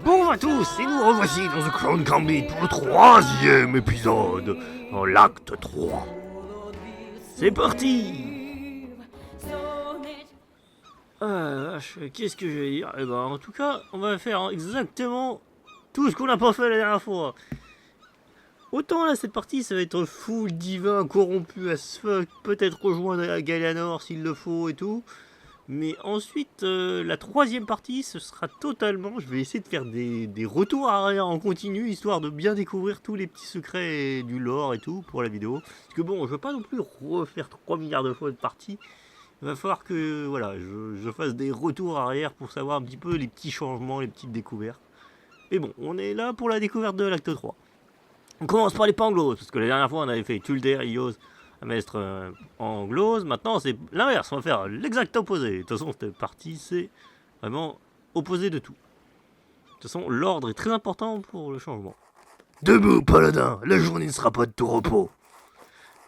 Bonjour à tous, et nous revoici dans The Crown Gambit pour le troisième épisode, dans l'acte 3. C'est parti. Qu'est-ce que je vais dire? Eh ben, en tout cas, on va faire exactement tout ce qu'on n'a pas fait la dernière fois. Autant là, cette partie, ça va être full divin, corrompu as fuck, peut-être rejoindre à Galianor s'il le faut et tout. Mais ensuite, la troisième partie, ce sera totalement... Je vais essayer de faire des retours arrière en continu, histoire de bien découvrir tous les petits secrets du lore et tout pour la vidéo. Parce que bon, je ne veux pas non plus refaire 3 milliards de fois de partie. Il va falloir que voilà, je fasse des retours arrière pour savoir un petit peu les petits changements, les petites découvertes. Et bon, on est là pour la découverte de l'acte 3. On commence par les Panglos, parce que la dernière fois on avait fait Tulder, Ios, Maître en glose. Maintenant c'est l'inverse, on va faire l'exact opposé. De toute façon cette partie c'est vraiment opposé de tout. De toute façon l'ordre est très important pour le changement. Debout paladin, la journée ne sera pas de tout repos.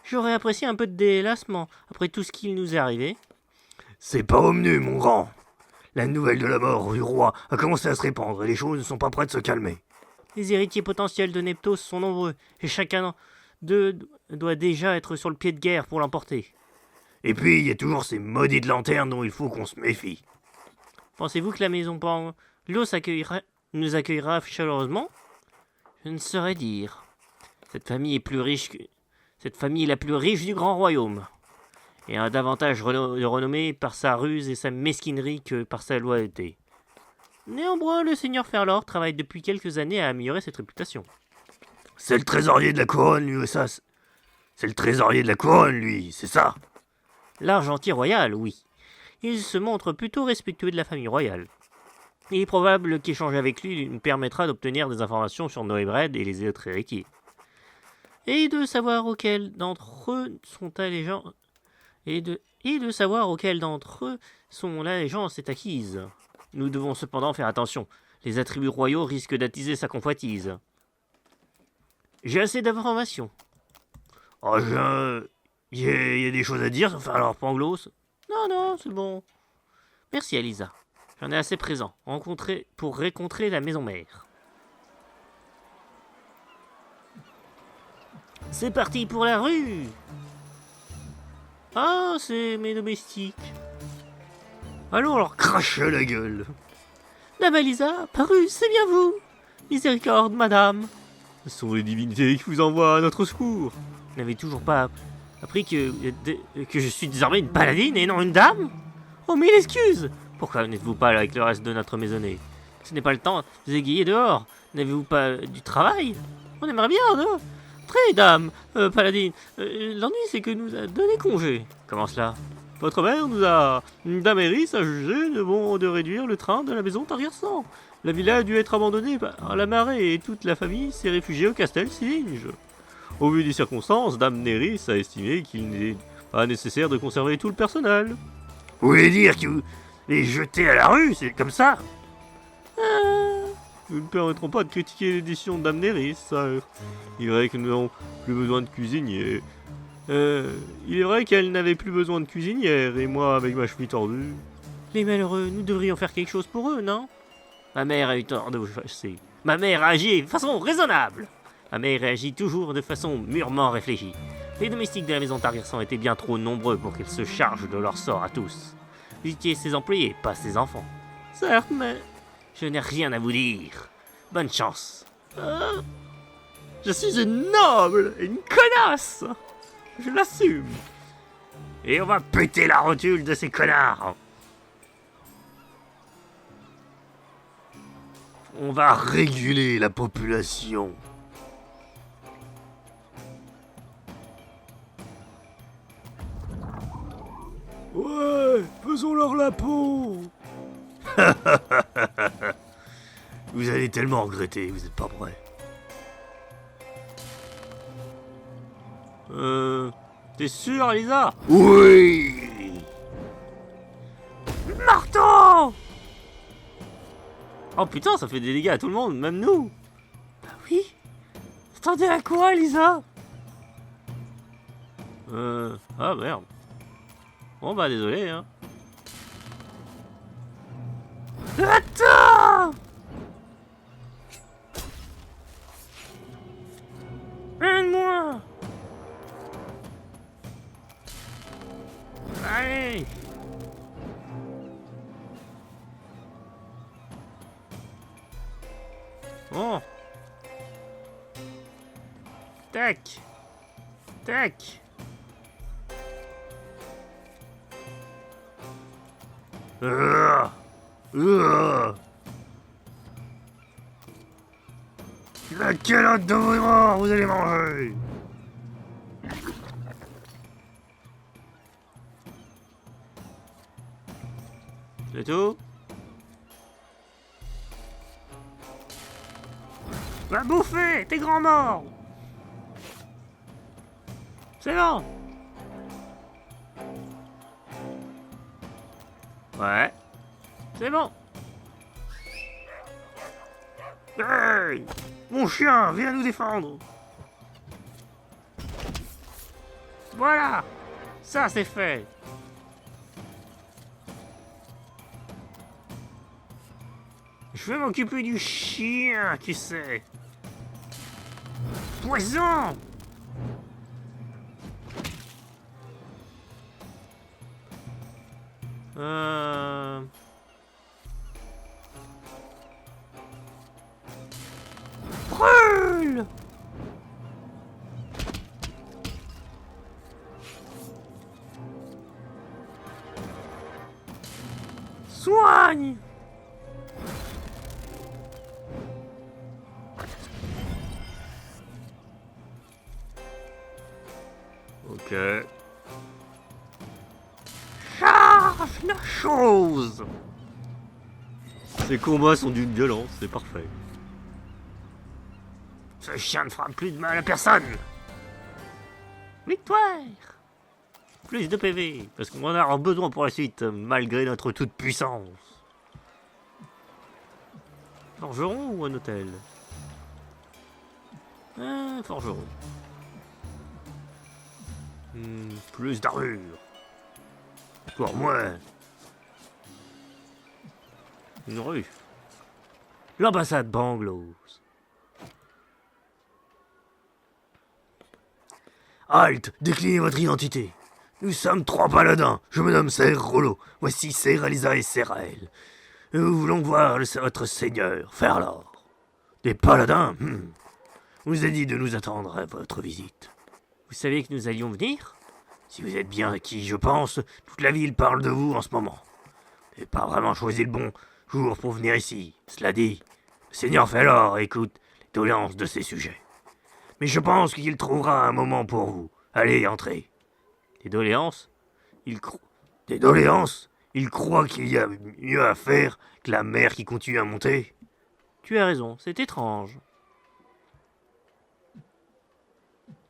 J'aurais apprécié un peu de délassement après tout ce qui nous est arrivé. C'est pas revenu mon grand. La nouvelle de la mort du roi a commencé à se répandre et les choses ne sont pas prêtes de se calmer. Les héritiers potentiels de Neptos sont nombreux et chacun d'eux doit déjà être sur le pied de guerre pour l'emporter. Et puis, il y a toujours ces maudites lanternes dont il faut qu'on se méfie. Pensez-vous que la maison Panglos nous accueillera chaleureusement? Je ne saurais dire. Cette famille est la plus riche du grand royaume, et a davantage de renommée par sa ruse et sa mesquinerie que par sa loyauté. Néanmoins, le seigneur Ferlor travaille depuis quelques années à améliorer cette réputation. C'est le trésorier de la couronne, lui, ça. C'est le trésorier de la couronne, lui, c'est ça. L'argentier royal, oui. Il se montre plutôt respectueux de la famille royale. Il est probable qu'échanger avec lui nous permettra d'obtenir des informations sur Noébred et les autres héritiers. Et de savoir auxquels d'entre eux sont allégeants. Et de savoir auxquels d'entre eux son allégeance est acquise. Nous devons cependant faire attention. Les attributs royaux risquent d'attiser sa convoitise. J'ai assez d'informations. Oh, il y a des choses à dire, enfin alors Panglos. Non, c'est bon. Merci Alisa. J'en ai assez présent. Pour rencontrer la maison mère. C'est parti pour la rue. Ah, c'est mes domestiques. Allons leur cracher la gueule. Dame Alisa, parue, c'est bien vous. Miséricorde, madame. Ce sont les divinités qui vous envoient à notre secours. Vous n'avez toujours pas appris que je suis désormais une paladine et non une dame? Oh, mille excuses. Pourquoi n'êtes-vous pas là avec le reste de notre maisonnée? Ce n'est pas le temps de vous égayer dehors. N'avez-vous pas du travail? On aimerait bien, non? Très, dame, paladine. L'ennui, c'est que nous a donné congé. Comment cela? Votre mère nous a... Daméris a jugé de bon de réduire le train de la maison Targaryen. La villa a dû être abandonnée par la marée et toute la famille s'est réfugiée au Castel Silinge. Au vu des circonstances, Dame Néris a estimé qu'il n'est pas nécessaire de conserver tout le personnel. Vous voulez dire que vous les jetez à la rue, c'est comme ça? Nous ne permettrons pas de critiquer l'édition de Dame Néris, sœur. Il est vrai que nous n'avons plus besoin de cuisinier. Il est vrai qu'elle n'avait plus besoin de cuisinière, et moi, avec ma cheville tordue... Les malheureux, nous devrions faire quelque chose pour eux, non? Ma mère a eu tort de vous chasser. Ma mère a agi de façon raisonnable. Ma mère réagit toujours de façon mûrement réfléchie. Les domestiques de la maison Targaryen étaient bien trop nombreux pour qu'ils se chargent de leur sort à tous. Vous étiez ses employés, pas ses enfants. Certes, mais... Je n'ai rien à vous dire. Bonne chance. Je suis une noble et une connasse. Je l'assume. Et on va péter la rotule de ces connards. On va réguler la population. Ouais, faisons-leur la peau. Vous allez tellement regretter, vous êtes pas prêts. T'es sûr, Alisa? Oui. Marteau! Oh putain, ça fait des dégâts à tout le monde, même nous. Bah oui. Attendez à quoi, Alisa? Ah merde. Bon bah désolé, hein. Attends! Oh. Tac. Tac. Laquelle autre de vos morts vous allez manger? C'est tout? Va bouffer, t'es grand mort. C'est bon. Ouais. C'est bon. Hey! Mon chien, viens nous défendre. Voilà. Ça, c'est fait. Je vais m'occuper du chien, tu sais. Poison! Brûle! Soigne! Ok. Charge la chose! Ces combats sont d'une violence, c'est parfait. Ce chien ne fera plus de mal à personne! Victoire! Plus de PV, parce qu'on en a besoin pour la suite, malgré notre toute puissance. Forgeron ou un hôtel? Forgeron. Plus d'armure. Encore moins. Une rue. L'ambassade Banglos. Halt! Déclinez votre identité. Nous sommes 3 paladins. Je me nomme Ser Rollo. Voici Ser Alisa et Serael. Nous voulons voir votre seigneur, Ferlor. Des paladins? On nous a dit de nous attendre à votre visite. Vous saviez que nous allions venir? Si vous êtes bien qui, je pense, toute la ville parle de vous en ce moment. Vous n'avez pas vraiment choisi le bon jour pour venir ici. Cela dit, le seigneur Ferlor écoute les doléances de ses sujets. Mais je pense qu'il trouvera un moment pour vous. Allez, entrez. Des doléances? Des doléances? Il croit qu'il y a mieux à faire que la mer qui continue à monter? Tu as raison, c'est étrange.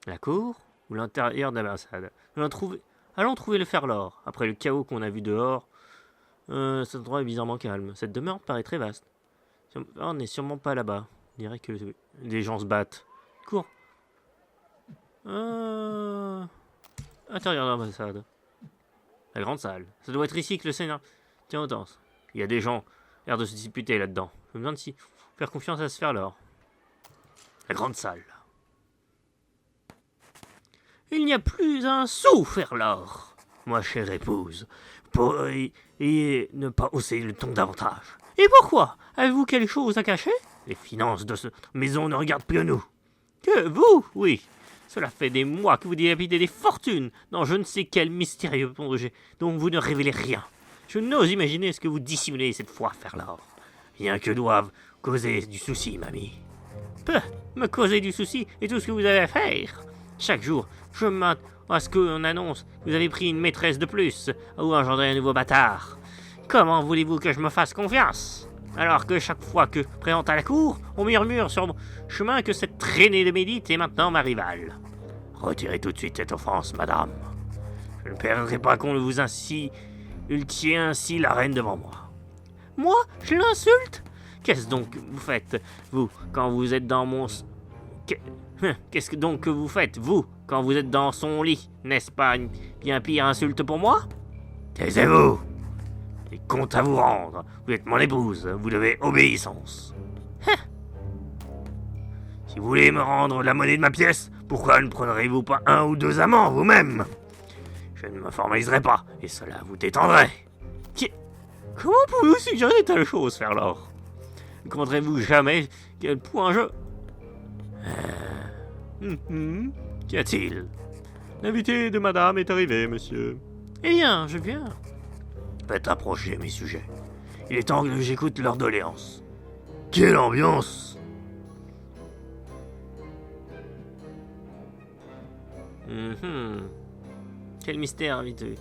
La cour ou l'intérieur de l'ambassade? Allons trouver le Ferlor. Après le chaos qu'on a vu dehors, cet endroit est bizarrement calme. Cette demeure paraît très vaste. On n'est sûrement pas là-bas. On dirait que des gens se battent. Cours. Intérieur de l'ambassade. La grande salle. Ça doit être ici que le Seigneur tient audience. Il y a des gens, l'air de se disputer là-dedans. Je me demande si faire confiance à ce Ferlor. La grande salle. Il n'y a plus un sou, Ferlor. Ma chère épouse, et ne pas hausser le ton davantage. Et pourquoi? Avez-vous quelque chose à cacher? Les finances de cette maison ne regardent plus à nous. Que vous? Oui. Cela fait des mois que vous dilapidez des fortunes dans je ne sais quel mystérieux projet dont vous ne révélez rien. Je n'ose imaginer ce que vous dissimulez cette fois, Ferlor. Rien que doivent causer du souci, mamie. Peu me causer du souci et tout ce que vous avez à faire. Chaque jour, je m'attends à ce qu'on annonce que vous avez pris une maîtresse de plus ou engendré un nouveau bâtard. Comment voulez-vous que je me fasse confiance? Alors que chaque fois que présente à la cour, on murmure sur mon chemin que cette traînée de Médite est maintenant ma rivale. Retirez tout de suite cette offense, madame. Je ne permettrai pas qu'on vous insultiez ainsi la reine devant moi. Moi? Je l'insulte? Qu'est-ce donc que vous faites, vous, quand vous êtes dans mon... Qu'est-ce donc que vous faites, vous, quand vous êtes dans son lit? N'est-ce pas une bien pire insulte pour moi? Taisez-vous! J'ai compte à vous rendre. Vous êtes mon épouse, vous devez obéissance. Si vous voulez me rendre la monnaie de ma pièce, pourquoi ne prendrez-vous pas 1 ou 2 amants vous-même? Je ne me formaliserai pas, et cela vous détendrait. Comment pouvez-vous suggérer de telles choses, Ferlor? Ne comprendrez-vous jamais quel point je... Qu'y a-t-il? L'invité de madame est arrivé, monsieur. Eh bien, je viens. Faites approcher mes sujets. Il est temps que j'écoute leurs doléances. Quelle ambiance! Quel mystère, invité.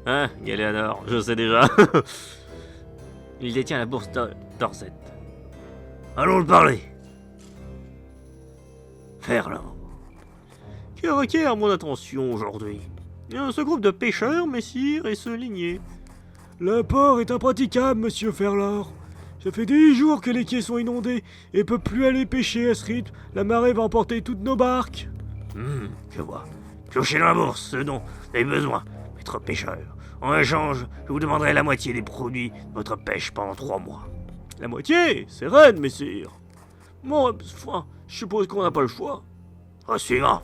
Hein, Galéanor, je sais déjà. Il détient la bourse d'Orset. Allons le parler. Faire là. Qui requiert mon attention aujourd'hui? Ce groupe de pêcheurs, messire, et se ligner. Le port est impraticable, monsieur Ferlor. Ça fait 10 jours que les quais sont inondés et peut plus aller pêcher à ce rythme. La marée va emporter toutes nos barques. Je vois. Piochez dans la bourse ce dont vous avez besoin, maître pêcheur. En échange, je vous demanderai la moitié des produits de votre pêche pendant 3 mois. La moitié, c'est raide, messire. Bon, enfin, je suppose qu'on n'a pas le choix. Au suivant.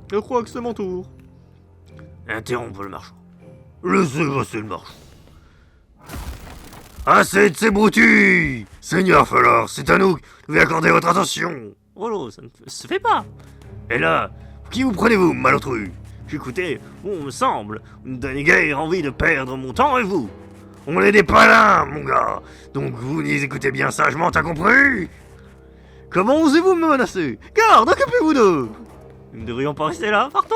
Je crois que c'est mon tour. Interrompre le marchand. Laissez passer le marchand. Assez de ces broutilles! Seigneur Ferlor, c'est à nous que vous lui accordez votre attention. Oh, ça ne se fait pas. Et là, qui vous prenez-vous, malotru? Écoutez, on me semble, vous ne donnez guère envie de perdre mon temps et vous. On est des palins, mon gars. Donc vous n'y écoutez bien sagement, t'as compris? Comment osez-vous me menacer? Garde, occupez-vous d'eux. Nous ne devrions pas rester là, partons.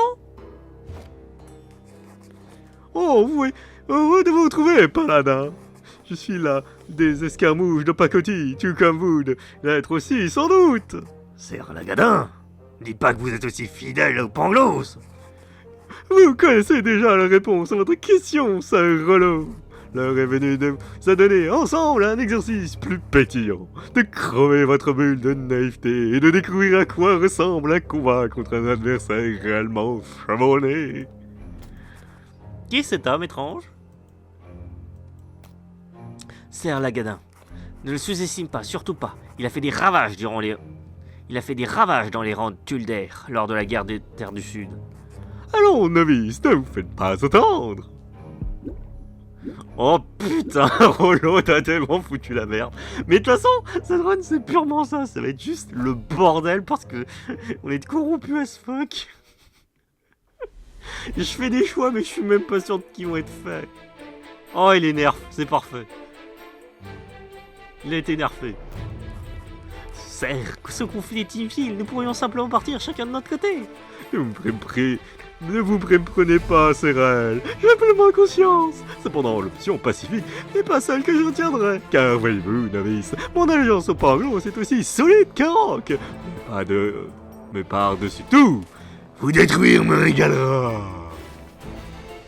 Oh, oui, heureux de vous retrouver, paladin. Je suis là, des escarmouches de pacotille, tout comme vous, d'être aussi, sans doute. Serre la gadin. Ne dites pas que vous êtes aussi fidèle au Pangloss. Vous connaissez déjà la réponse à votre question, sœur Rollo. L'heure est venue de vous donner ensemble un exercice plus pétillant, de crever votre bulle de naïveté et de découvrir à quoi ressemble un combat contre un adversaire réellement chevronné. Qui est cet homme étrange? Serre Lagadin. Ne le sous-estime pas, surtout pas. Il a fait des ravages dans les rangs de Tulder lors de la guerre des Terres du Sud. Allons, novice, ne vous faites pas attendre. Oh putain, Rollo, t'as tellement foutu la merde. Mais de toute façon, cette run c'est purement ça. Ça va être juste le bordel parce que on est corrompus as fuck. Je fais des choix, mais je suis même pas sûr de qui vont être faits. Oh, il est nerf, c'est parfait. Il a été nerfé. Ce conflit est inutile, nous pourrions simplement partir chacun de notre côté. Ne vous prenez pas, Sérel. J'ai pleinement conscience. Cependant, l'option pacifique n'est pas celle que je retiendrai. Car voyez-vous, novice, mon allégeance au Pangloss c'est aussi solide qu'un roc. Mais par-dessus tout, vous détruire me régalera.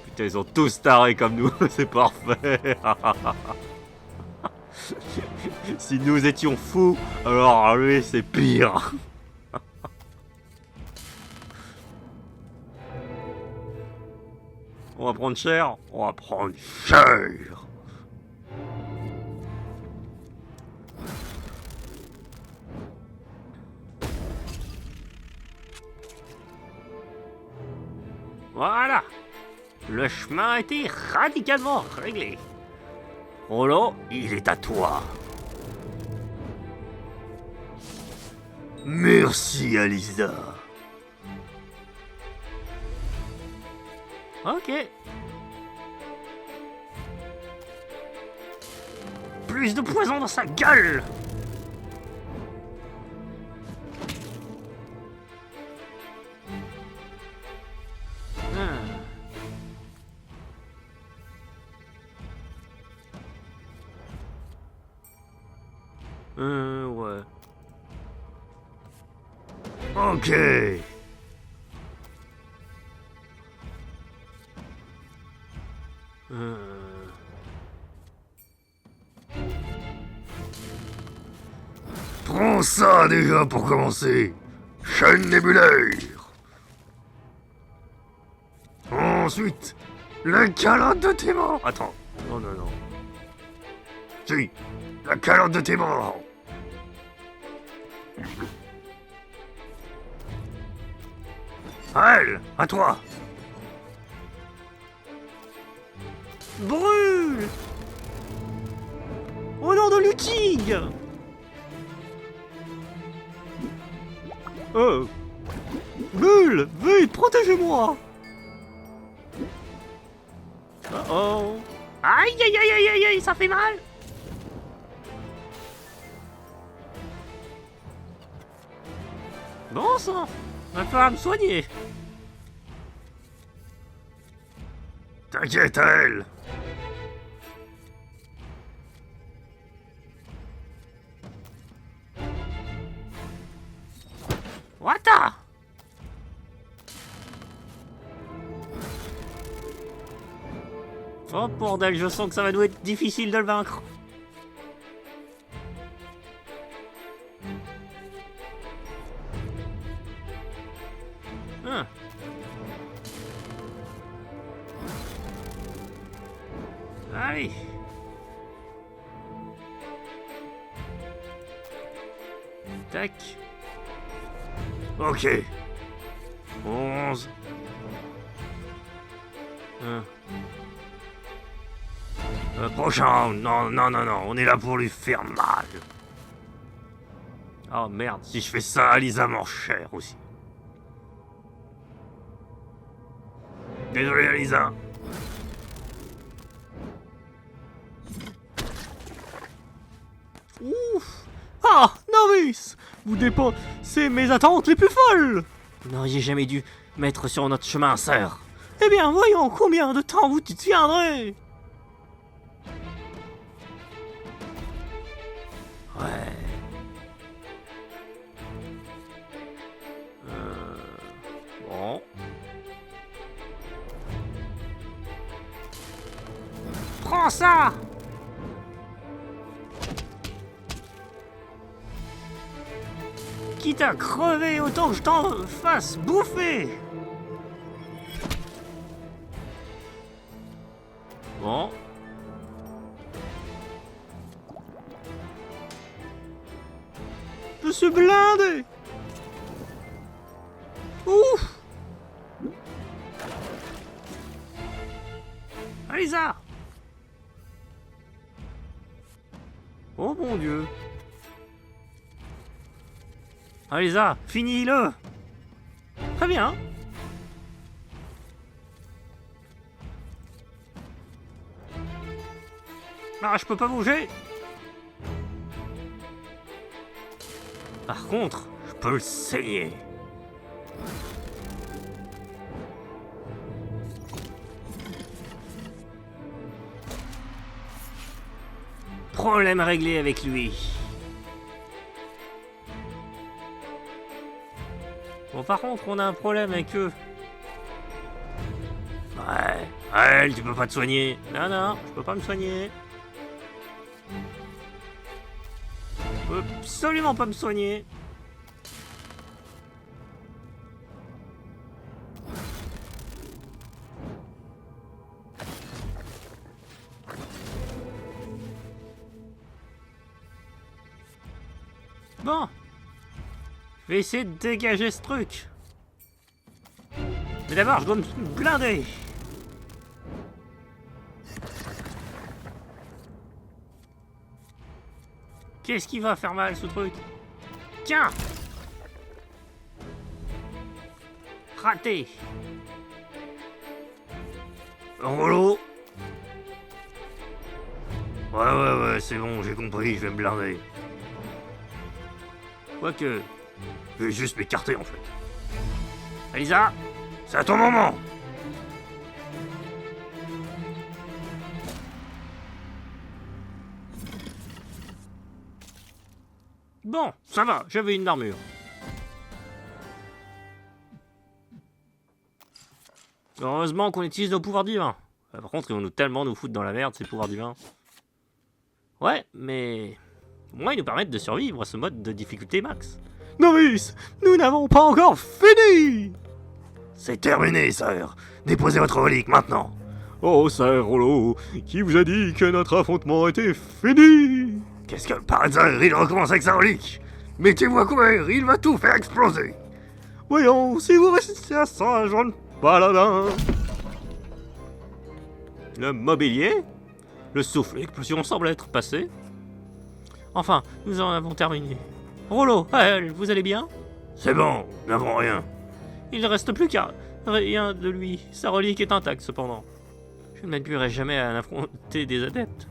Putain, ils sont tous tarés comme nous, c'est parfait. Si nous étions fous, alors lui c'est pire. On va prendre cher. On va prendre cher. Voilà. Le chemin a été radicalement réglé. Rollo, il est à toi. Merci, Alisa. Ok. Plus de poison dans sa gueule. Ouais. Ok. Prends ça déjà pour commencer. Chaîne nébulaire. Ensuite, la calotte de tes morts. Attends. Non. Si, la calotte de tes morts. Elle, à toi. Brûle. Au nom de Lutig. Bulle, vite, protégez-moi. Oh. Aïe, aïe, aïe, aïe, aïe, aïe, ça fait mal. Bon sang, va falloir me soigner. T'inquiète, elle. Wata. Oh bordel, je sens que ça va nous être difficile de le vaincre. Hein. Allez. Tac. Ok. 11. Prochain. Non, non, non, non. On est là pour lui faire mal. Oh merde. Si je fais ça, Alisa mord cher aussi. Désolé, Alisa. Ouf. Ah, novice. Vous dépassez mes attentes les plus folles. Vous n'auriez jamais dû mettre sur notre chemin, sœur. Eh bien, voyons combien de temps vous y tiendrez. Ouais. Bon. Prends ça. Quitte à crever, autant que je t'en fasse bouffer. Bon. Je suis blindé. Ouf. Alisa. Oh mon Dieu. Alisa, finis-le. Très bien. Ah, je peux pas bouger. Par contre, je peux le saigner. Problème réglé avec lui. Bon, par contre, on a un problème avec eux. Ouais, elle, tu peux pas te soigner. Non, non, je peux pas me soigner. Je peux absolument pas me soigner. Bon. Je vais essayer de dégager ce truc. Mais d'abord, je dois me blinder. Qu'est-ce qui va faire mal, ce truc? Tiens! Raté! Rollo. Ouais, c'est bon, j'ai compris, je vais me blinder. Quoique... Je vais juste m'écarter, en fait. Alisa! C'est à ton moment! Bon, ça va, j'avais une armure. Heureusement qu'on utilise nos pouvoirs divins. Par contre, ils vont tellement nous foutre dans la merde, ces pouvoirs divins. Ouais, mais... au moins, ils nous permettent de survivre à ce mode de difficulté max. Novice, nous n'avons pas encore fini! C'est terminé, sœur. Déposez votre relique maintenant. Oh, sœur Rollo, qui vous a dit que notre affrontement était fini? Qu'est-ce que par hasard, il recommence avec sa relique? Mettez-vous à couvert, il va tout faire exploser. Voyons, si vous restez à ça, jeune paladin. Le mobilier? Le souffle l'explosion semble être passé. Enfin, nous en avons terminé. Rollo, vous allez bien? C'est bon, nous n'avons rien. Il ne reste plus qu'à rien de lui. Sa relique est intacte cependant. Je ne m'appuierai jamais à affronter des adeptes.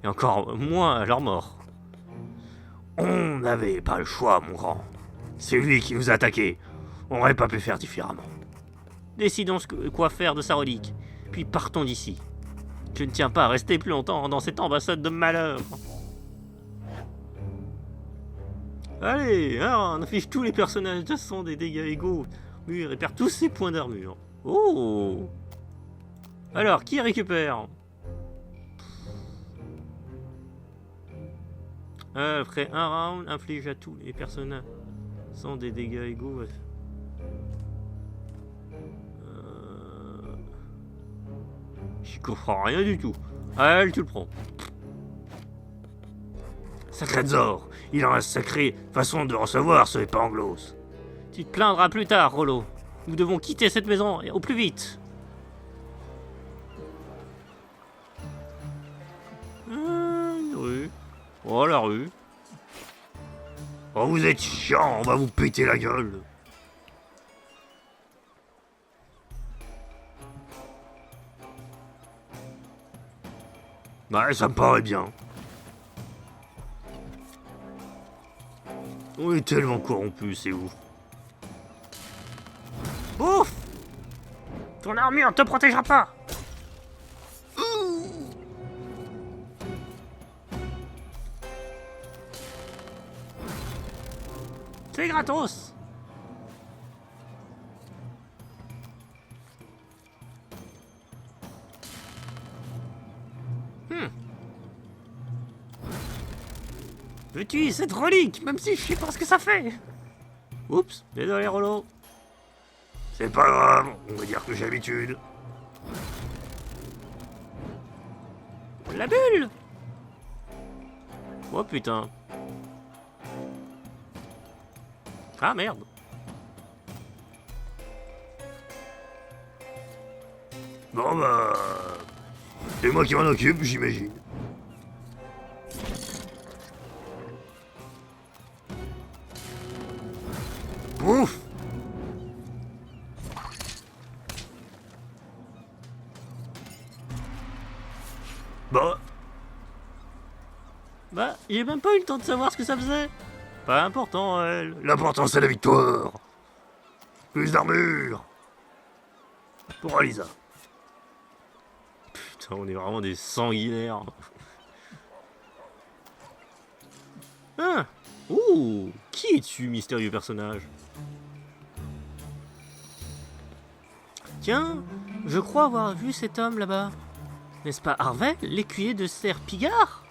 Et encore moins à leur mort. On n'avait pas le choix, mon grand. C'est lui qui nous a attaqués. On n'aurait pas pu faire différemment. Décidons quoi faire de sa relique, puis partons d'ici. Je ne tiens pas à rester plus longtemps dans cette ambassade de malheur. Allez, hein, on affiche tous les personnages de son des dégâts égaux. Mur et perd tous ses points d'armure. Oh! Alors, qui récupère? Après un round, inflige à tous les personnages sans des dégâts égaux. J'y comprends rien du tout. Allez, tu le prends. Sacré Zor, il a une sacrée façon de recevoir ce Panglos. Tu te plaindras plus tard, Rollo. Nous devons quitter cette maison au plus vite. Une rue. Oh, la rue. Oh, vous êtes chiant, on va vous péter la gueule. Ouais, ça me paraît bien. On est tellement corrompus, c'est ouf. Ouf! Ton armure ne te protégera pas! C'est gratos! Veux-tu cette relique, même si je sais pas ce que ça fait? Oups, désolé Rollo. C'est pas grave, on va dire que j'ai l'habitude. La bulle! Oh putain. Ah merde. Bon bah... c'est moi qui m'en occupe, j'imagine. Ouf! Bah, j'ai même pas eu le temps de savoir ce que ça faisait. Pas important, elle. L'important, c'est la victoire. Plus d'armure. Pour Alisa. Putain, on est vraiment des sanguinaires. Ah! Ouh! Qui es-tu, mystérieux personnage? Tiens, je crois avoir vu cet homme là-bas. N'est-ce pas Arvel, l'écuyer de Ser Pigard?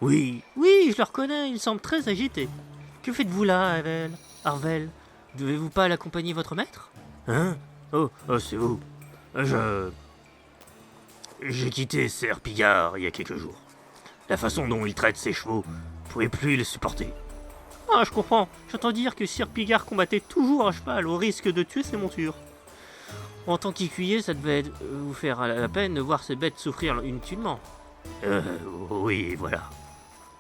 Oui, oui, je le reconnais, il semble très agité. Que faites-vous là, Arvel? Devez-vous pas l'accompagner votre maître? Hein? Oh, c'est vous. J'ai quitté Ser Pigard il y a quelques jours. La façon dont il traite ses chevaux, je pouvais plus les supporter. Ah, je comprends. J'entends dire que Sir Pigard combattait toujours à cheval au risque de tuer ses montures. En tant qu'écuyer, ça devait vous faire la peine de voir ces bêtes souffrir inutilement. Oui, voilà.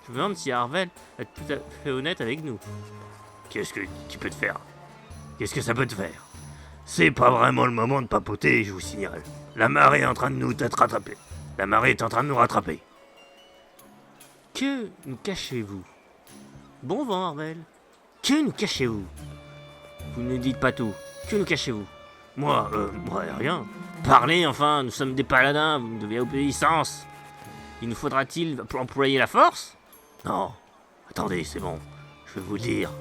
Je me demande si Arvel est tout à fait honnête avec nous. Qu'est-ce que tu peux te faire? Qu'est-ce que ça peut te faire? C'est pas vraiment le moment de papoter, je vous signale. La marée est en train de nous rattraper. La marée est en train de nous rattraper. Que nous cachez-vous? Bon vent, Arvel. Que nous cachez-vous? Vous ne dites pas tout. Que nous cachez-vous? Moi, rien. Parlez, enfin, nous sommes des paladins, vous me devez obéissance. Il nous faudra-t-il employer la force? Non. Attendez, c'est bon. Je vais vous le dire.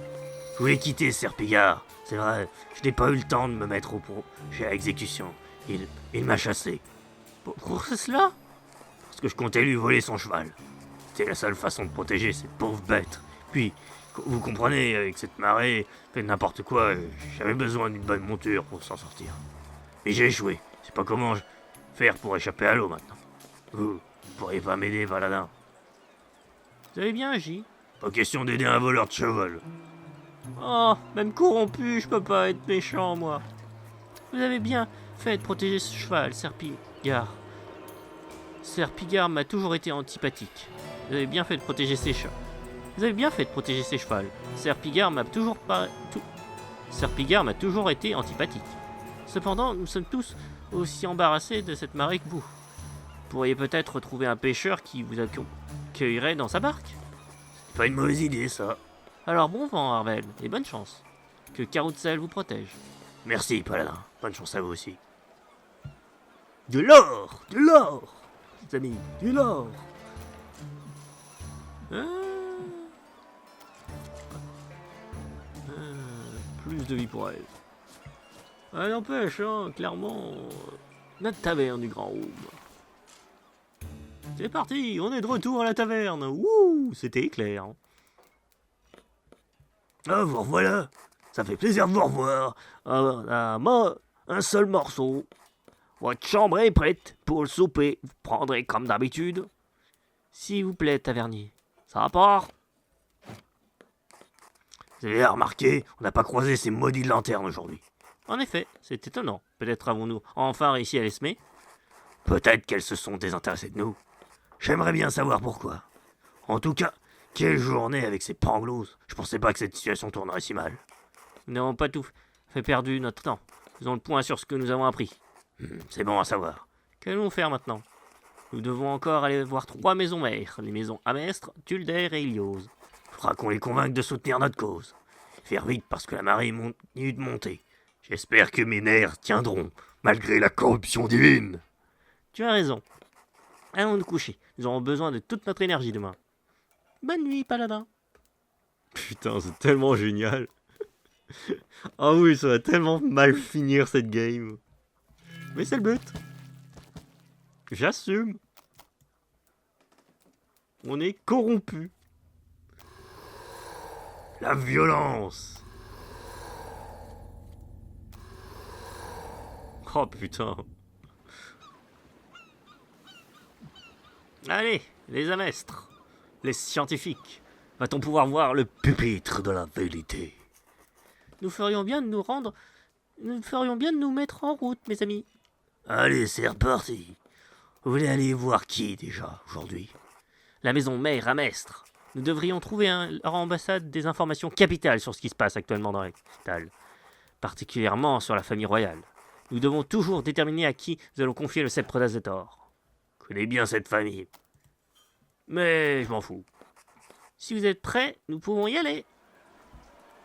Je voulais quitter Ser Pigard. C'est vrai, je n'ai pas eu le temps de me mettre au point. J'ai à exécution. Il m'a chassé. Pour cela? Parce que je comptais lui voler son cheval. C'était la seule façon de protéger cette pauvre bête. Puis, vous comprenez, avec cette marée, fait n'importe quoi, j'avais besoin d'une bonne monture pour s'en sortir. Et j'ai échoué. Je sais pas comment faire pour échapper à l'eau maintenant. Vous pourriez pas m'aider, paladin? Vous avez bien agi. Pas question d'aider un voleur de cheval. Oh, même corrompu, je peux pas être méchant, moi. Vous avez bien fait de protéger ce cheval, Ser Pigard. Ser Pigard m'a toujours été antipathique. Vous avez bien fait de protéger ses chats. Vous avez bien fait de protéger ces chevals. Serpillard m'a toujours Serpillard m'a toujours été antipathique. Cependant, nous sommes tous aussi embarrassés de cette marée que vous. Vous pourriez peut-être trouver un pêcheur qui vous accueillerait dans sa barque. C'est pas une mauvaise idée, ça. Alors bon vent, Arvel, et bonne chance. Que Carousel vous protège. Merci, paladin. Bonne chance à vous aussi. De l'or, les amis, du l'or. Plus de vie pour elle. Elle n'empêche, hein, clairement, notre taverne du Grand Room. C'est parti, on est de retour à la taverne. Wouh, c'était éclair. Ah, vous revoilà. Ça fait plaisir de vous revoir. Un seul morceau. Votre chambre est prête pour le souper. Vous prendrez comme d'habitude. S'il vous plaît, tavernier. Ça rapporte. Vous avez remarqué, on n'a pas croisé ces maudites lanternes aujourd'hui. En effet, c'est étonnant. Peut-être avons-nous enfin réussi à les semer. Peut-être qu'elles se sont désintéressées de nous. J'aimerais bien savoir pourquoi. En tout cas, quelle journée avec ces panglos. Je pensais pas que cette situation tournerait si mal. Nous n'avons pas tout fait perdu notre temps. Faisons le point sur ce que nous avons appris. C'est bon à savoir. Qu'allons-nous faire maintenant? Nous devons encore aller voir 3 maisons mères, les maisons Amestre, Tulder et Ilios. Faudra qu'on les convainque de soutenir notre cause. Faire vite parce que la marée continue de monter. J'espère que mes nerfs tiendront, malgré la corruption divine. Tu as raison. Allons nous coucher. Nous aurons besoin de toute notre énergie demain. Bonne nuit, paladin. Putain, c'est tellement génial. Ah oui, ça va tellement mal finir cette game. Mais c'est le but. J'assume. On est corrompu. La violence. Oh putain. Allez, les amestres, les scientifiques, va-t-on pouvoir voir le Pupitre de la vérité. Nous ferions bien de nous mettre en route, mes amis. Allez, c'est reparti. Vous voulez aller voir qui déjà aujourd'hui? La maison mère Amestre. Nous devrions trouver à leur ambassade des informations capitales sur ce qui se passe actuellement dans la capitale, particulièrement sur la famille royale. Nous devons toujours déterminer à qui nous allons confier le sceptre d'Azetor. Je connais bien cette famille. Mais je m'en fous. Si vous êtes prêts, nous pouvons y aller.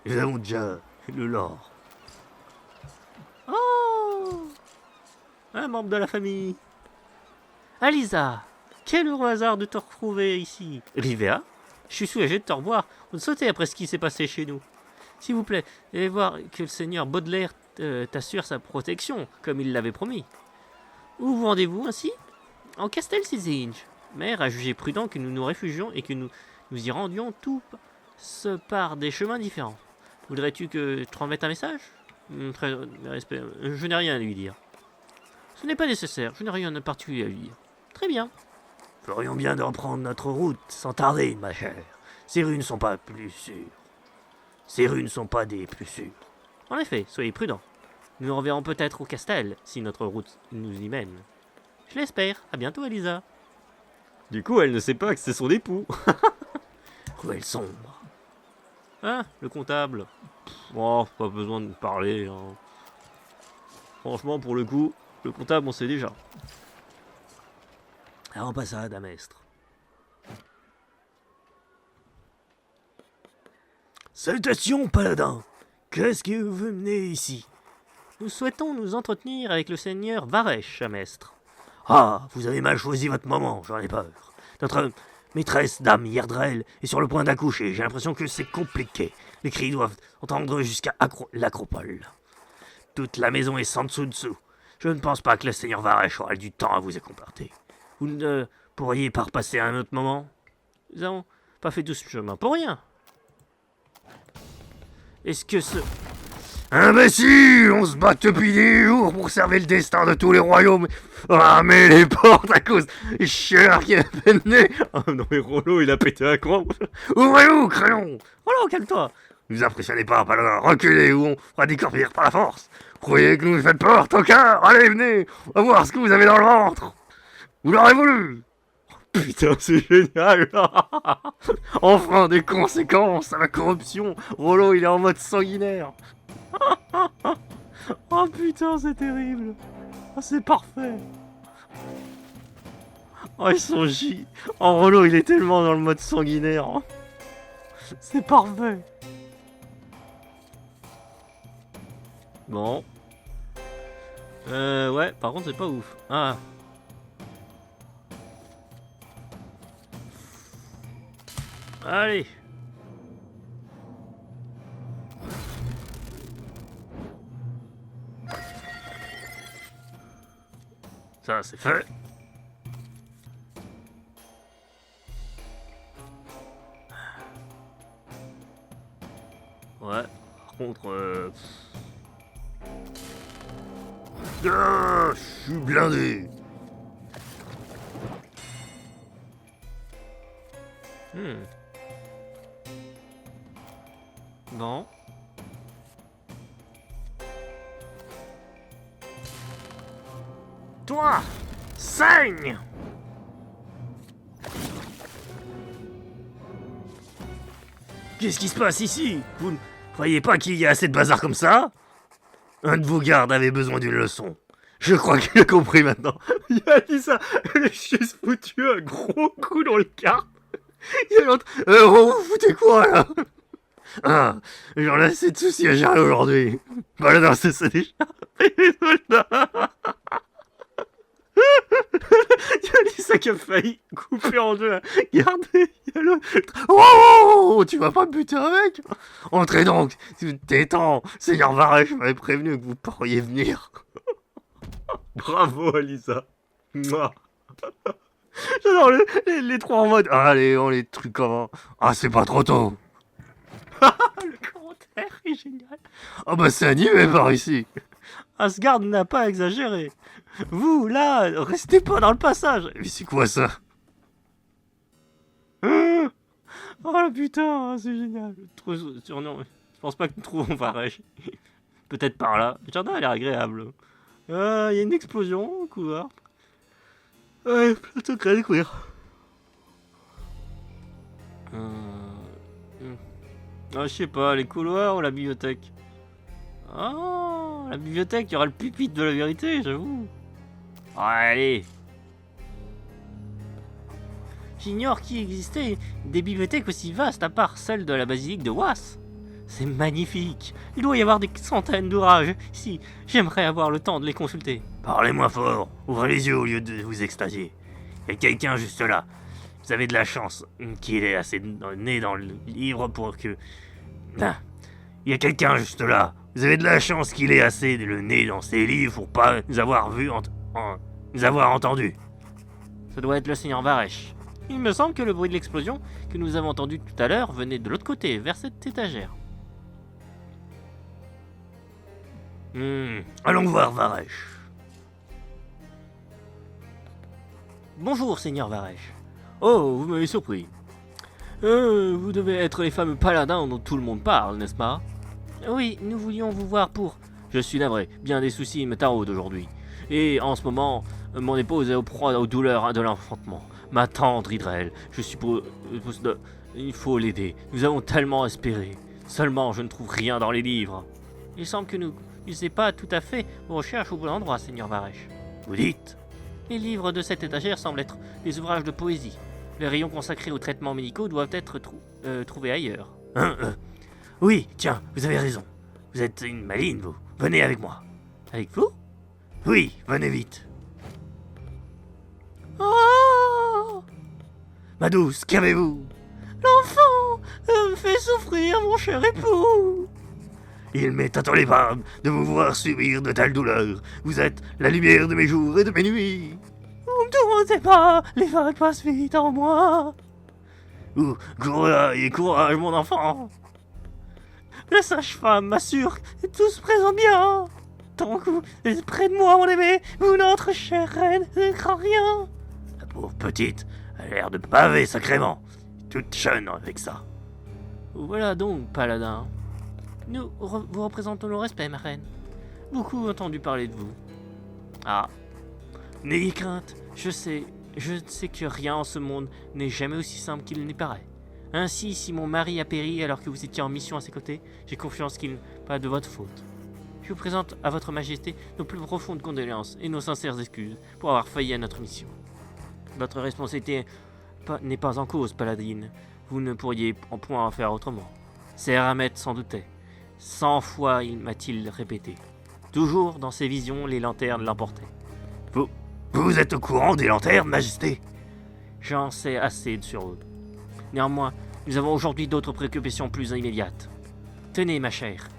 Nous avons déjà le lore. Oh! Un membre de la famille. Alisa, quel heureux hasard de te retrouver ici. Rivea, je suis soulagé de te revoir. On sautait après ce qui s'est passé chez nous. S'il vous plaît, allez voir que le seigneur Baudelaire t'assure sa protection, comme il l'avait promis. Où vous rendez-vous ainsi? En Castel-Sizinge. Mère a jugé prudent que nous nous réfugions et que nous y rendions tout par des chemins différents. Voudrais-tu que je transmette un message? Très respect. Je n'ai rien à lui dire. Ce n'est pas nécessaire, je n'ai rien de particulier à lui dire. Très bien. Ferions bien de reprendre notre route sans tarder, ma chère. Ces rues ne sont pas plus sûres. Ces rues ne sont pas des plus sûres. En effet, soyez prudents. Nous nous reverrons peut-être au Castel, si notre route nous y mène. Je l'espère. À bientôt, Elisa. Du coup, elle ne sait pas que c'est son époux. Ruelle sombre. Ah, le comptable. Oh, pas besoin de parler. Hein. Franchement, pour le coup, le comptable, on sait déjà. La ambassade à Mestre. Salutations, paladin. Qu'est-ce que vous venez ici? Nous souhaitons nous entretenir avec le seigneur Varesh à Mestre. Ah, vous avez mal choisi votre moment, j'en ai peur. Notre maîtresse, dame Yerdrel, est sur le point d'accoucher. J'ai l'impression que c'est compliqué. Les cris doivent entendre jusqu'à l'acropole. Toute la maison est sans dessous. Je ne pense pas que le seigneur Varesh aura du temps à vous accompagner. Vous ne pourriez pas repasser un autre moment? Nous n'avons pas fait tout ce chemin pour rien. Est-ce que ce... Imbécile, on se bat depuis des jours pour servir le destin de tous les royaumes. Ah, mais les portes à cause des chieurs qui a peine. Ah non mais Rollo, il a pété un cran. Ouvrez-vous, crayon. Oh, calme-toi. Ne vous impressionnez pas, paladin. Reculez ou on fera décorpir par la force. Croyez que nous nous faites peur, tocard? Allez, venez, on va voir ce que vous avez dans le ventre. Vous l'aurez voulu. Putain, c'est génial. Enfin des conséquences à la corruption. Rollo, il est en mode sanguinaire. Oh putain, c'est terrible. Oh, c'est parfait. Oh, ils sont Oh, Rollo, il est tellement dans le mode sanguinaire. C'est parfait. Bon. Ouais, par contre, c'est pas ouf. Ah. Allez. Ça, c'est fait. Ouais, par contre, Ah, je suis blindé. Bon. Toi, saigne. Qu'est-ce qui se passe ici? Vous ne croyez pas qu'il y a assez de bazar comme ça? Un de vos gardes avait besoin d'une leçon. Je crois qu'il a compris maintenant. Il a dit ça. Elle a juste foutu un gros coup dans le cart. Il y a l'autre. Vous foutez quoi là? Ah, j'en ai assez de soucis à gérer aujourd'hui. Bah là, c'est ça déjà. Les soldats. Il y a Lisa qui a failli couper en deux. Regardez, il y a l'autre. Oh, tu vas pas me buter avec? Entrez donc, t'es-temps. Seigneur Varech m'avait prévenu que vous pourriez venir. Bravo, Lisa. Mouah. J'adore les trois en mode. Allez, on les trucs comment? Ah, c'est pas trop tôt. Le commentaire est génial. Ah bah c'est animé par ici. Asgard n'a pas exagéré. Vous, là, restez pas dans le passage. Mais c'est quoi ça? Oh putain, c'est génial. Trop surnom. Je pense pas que nous trouvons pareil. Peut-être par là. Le jardin a l'air agréable. Il y a une explosion au couloir. Ouais, plein de secrets à découvrir. Ah, je sais pas, les couloirs ou la bibliothèque. Ah, la bibliothèque, il y aura le pupitre de la vérité, j'avoue. Allez. J'ignore qu'il existait des bibliothèques aussi vastes à part celle de la basilique de Was. C'est magnifique. Il doit y avoir des centaines d'ouvrages ici. J'aimerais avoir le temps de les consulter. Parlez-moi fort. Ouvrez les yeux au lieu de vous extasier. Il y a quelqu'un juste là. Vous avez de la chance qu'il ait assez né dans le livre pour que... Ah. Il y a quelqu'un juste là. Vous avez de la chance qu'il ait assez le nez dans ces livres pour pas nous avoir vus nous avoir entendus. Ça doit être le seigneur Varech. Il me semble que le bruit de l'explosion que nous avons entendu tout à l'heure venait de l'autre côté, vers cette étagère. Allons voir Varech. Bonjour, seigneur Varech. Oh, vous m'avez surpris. Vous devez être les fameux paladins dont tout le monde parle, n'est-ce pas? Oui, nous voulions vous voir pour... Je suis navré, bien des soucis me taraudent aujourd'hui. Et en ce moment, mon épouse est au proie aux douleurs de l'enfantement. Ma tante Hydrel, je suppose... Il faut l'aider. Nous avons tellement espéré. Seulement, je ne trouve rien dans les livres. Il semble que nous n'usez pas tout à fait vos recherches au bon endroit, seigneur Varech. Vous dites? Les livres de cette étagère semblent être des ouvrages de poésie. Les rayons consacrés aux traitements médicaux doivent être trouvés ailleurs. Oui, tiens, vous avez raison. Vous êtes une maline, vous. Venez avec moi. Avec vous? Oui, venez vite. Oh! Ma douce, qu'avez-vous? L'enfant me fait souffrir, mon cher époux. Il m'est intolérable de vous voir subir de telles douleurs. Vous êtes la lumière de mes jours et de mes nuits. Vous me tourmentez pas, les vagues passent vite en moi. Courage, mon enfant. La sage-femme m'assure que tout se présente bien. Tant que vous êtes près de moi, mon aimé, vous, notre chère reine, ne craint rien. La pauvre petite a l'air de baver sacrément. Toute jeune avec ça. Voilà donc, paladin. Nous vous représentons le respect, ma reine. Beaucoup ont entendu parler de vous. Ah. N'ayez crainte. Je sais Je sais que rien en ce monde n'est jamais aussi simple qu'il n'y paraît. Ainsi, si mon mari a péri alors que vous étiez en mission à ses côtés, j'ai confiance qu'il n'est pas de votre faute. Je vous présente à votre majesté nos plus profondes condoléances et nos sincères excuses pour avoir failli à notre mission. Votre responsabilité n'est pas en cause, Paladine. Vous ne pourriez en point en faire autrement. Ser Ahmed s'en doutait. 100 fois m'a-t-il répété. Toujours dans ses visions, les lanternes l'emportaient. Vous êtes au courant des lanternes, Majesté? J'en sais assez sur eux. Néanmoins, nous avons aujourd'hui d'autres préoccupations plus immédiates. Tenez, ma chère,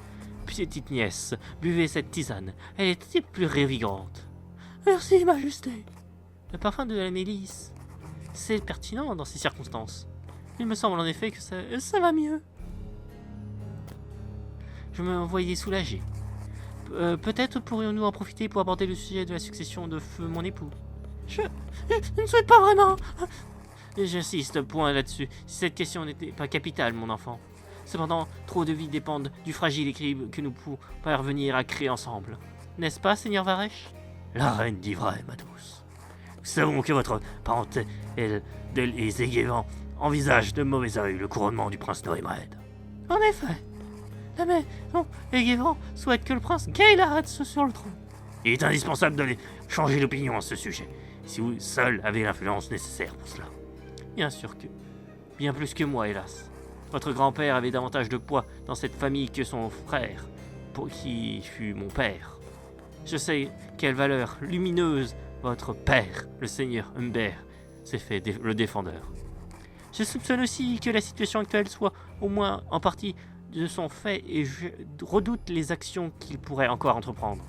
petite nièce, buvez cette tisane. Elle est plus revigorante. Merci, Majesté. Le parfum de la mélisse, c'est pertinent dans ces circonstances. Il me semble en effet que ça va mieux. Je me voyais soulagé. Peut-être pourrions-nous en profiter pour aborder le sujet de la succession de feu mon époux. Je ne souhaite pas vraiment. J'insiste point là-dessus, si cette question n'était pas capitale, mon enfant. Cependant, trop de vies dépendent du fragile équilibre que nous pouvons parvenir à créer ensemble. N'est-ce pas, Seigneur Varesh? La reine dit vrai, ma douce. Nous savons que votre parente, les Aigévans, envisage de mauvais œil le couronnement du prince Noémred. En effet. La maison Aigévan souhaite que le prince Gale reste sur le trône. Il est indispensable de changer d'opinion à ce sujet, si vous seul avez l'influence nécessaire pour cela. Bien sûr que. Bien plus que moi, hélas. Votre grand-père avait davantage de poids dans cette famille que son frère, qui fut mon père. Je sais quelle valeur lumineuse votre père, le seigneur Humbert, s'est fait le défendeur. Je soupçonne aussi que la situation actuelle soit, au moins en partie, de son fait et je redoute les actions qu'il pourrait encore entreprendre.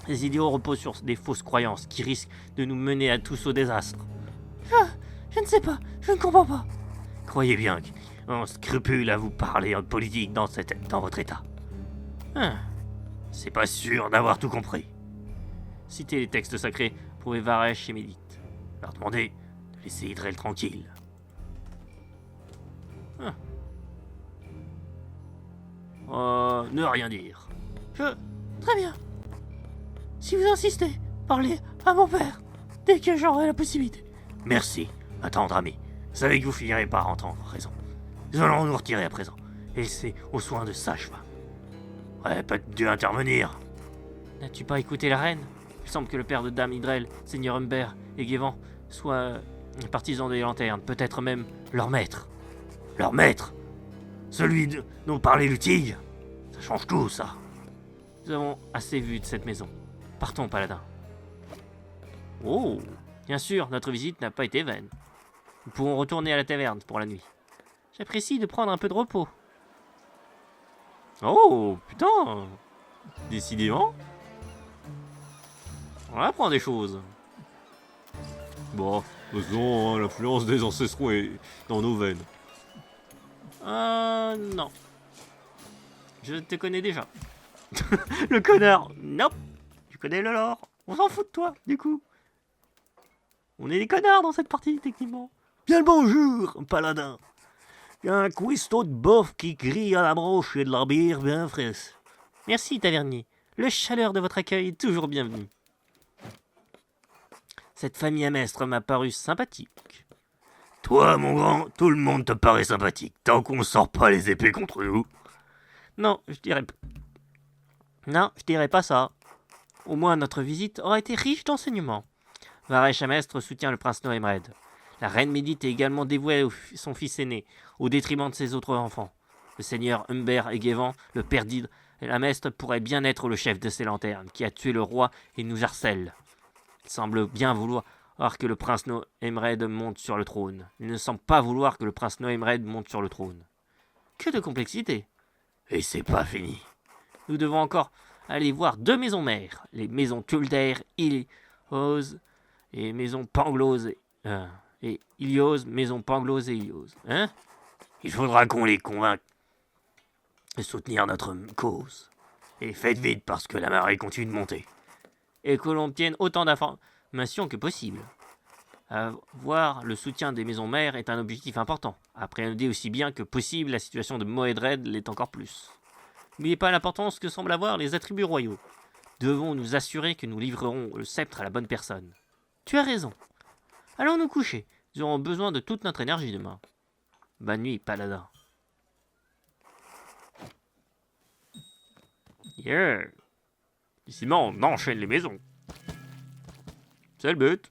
Les idéaux reposent sur des fausses croyances qui risquent de nous mener à tous au désastre. Je ne sais pas, je ne comprends pas. Croyez bien qu'on scrupule à vous parler en politique dans votre état. C'est pas sûr d'avoir tout compris. Citez les textes sacrés, prouvez Varesh et médite. Leur demander de laisser Idrel tranquille. Ne rien dire. Très bien. Si vous insistez, parlez à mon père, dès que j'aurai la possibilité. Merci, ma tendre amie. Vous savez que vous finirez par entendre raison. Nous allons nous retirer à présent, et laisser aux soins de sage-femme. Ouais, pas dû intervenir. N'as-tu pas écouté la reine? Il semble que le père de Dame Idrel, Seigneur Humbert et Guévan, soit partisan des lanternes, peut-être même leur maître. Leur maître? Celui dont parlait Lutig? Ça change tout, ça. Nous avons assez vu de cette maison. Partons, Paladin. Oh, bien sûr, notre visite n'a pas été vaine. Nous pourrons retourner à la taverne pour la nuit. J'apprécie de prendre un peu de repos. Oh, putain! Décidément, on apprend des choses. Bon, de toute façon, l'influence des ancestraux est dans nos veines. Non. Je te connais déjà. Le connard. Non. Tu connais le lore. On s'en fout de toi, du coup. On est des connards dans cette partie, techniquement. Bien le bonjour, paladin. Il y a un cuistot de boeuf qui crie à la broche et de la bière bien fraîche. Merci, tavernier. Le chaleur de votre accueil est toujours bienvenu. Cette famille à Mestre m'a paru sympathique. Toi, mon grand, tout le monde te paraît sympathique, tant qu'on sort pas les épées contre nous. Non, je dirais pas ça. Au moins, notre visite aura été riche d'enseignements. Varesh à Mestre soutient le prince Noémred. La reine Médite est également dévouée à son fils aîné, au détriment de ses autres enfants. Le seigneur Humbert et Guévan, le père d'Hydre et la Mestre, pourrait bien être le chef de ces lanternes, qui a tué le roi et nous harcèle. Il semble bien vouloir que le prince Noémred monte sur le trône. Il ne semble pas vouloir que le prince Noémred monte sur le trône. Que de complexité! Et c'est pas fini. Nous devons encore aller voir 2 maisons mères, les maisons Tulder, Ilios et maison Pangloss et Ilios, maison Pangloss et Ilios. Hein? Il faudra qu'on les convainque de soutenir notre cause. Et faites vite parce que la marée continue de monter. Et que l'on obtienne autant d'informations que possible. Avoir le soutien des maisons mères est un objectif important. Appréhender aussi bien que possible la situation de Moedred l'est encore plus. N'oubliez pas l'importance que semblent avoir les attributs royaux. Devons nous assurer que nous livrerons le sceptre à la bonne personne. Tu as raison. Allons nous coucher. Nous aurons besoin de toute notre énergie demain. Bonne nuit, paladin. Yeah. Ici, on enchaîne les maisons. C'est le but.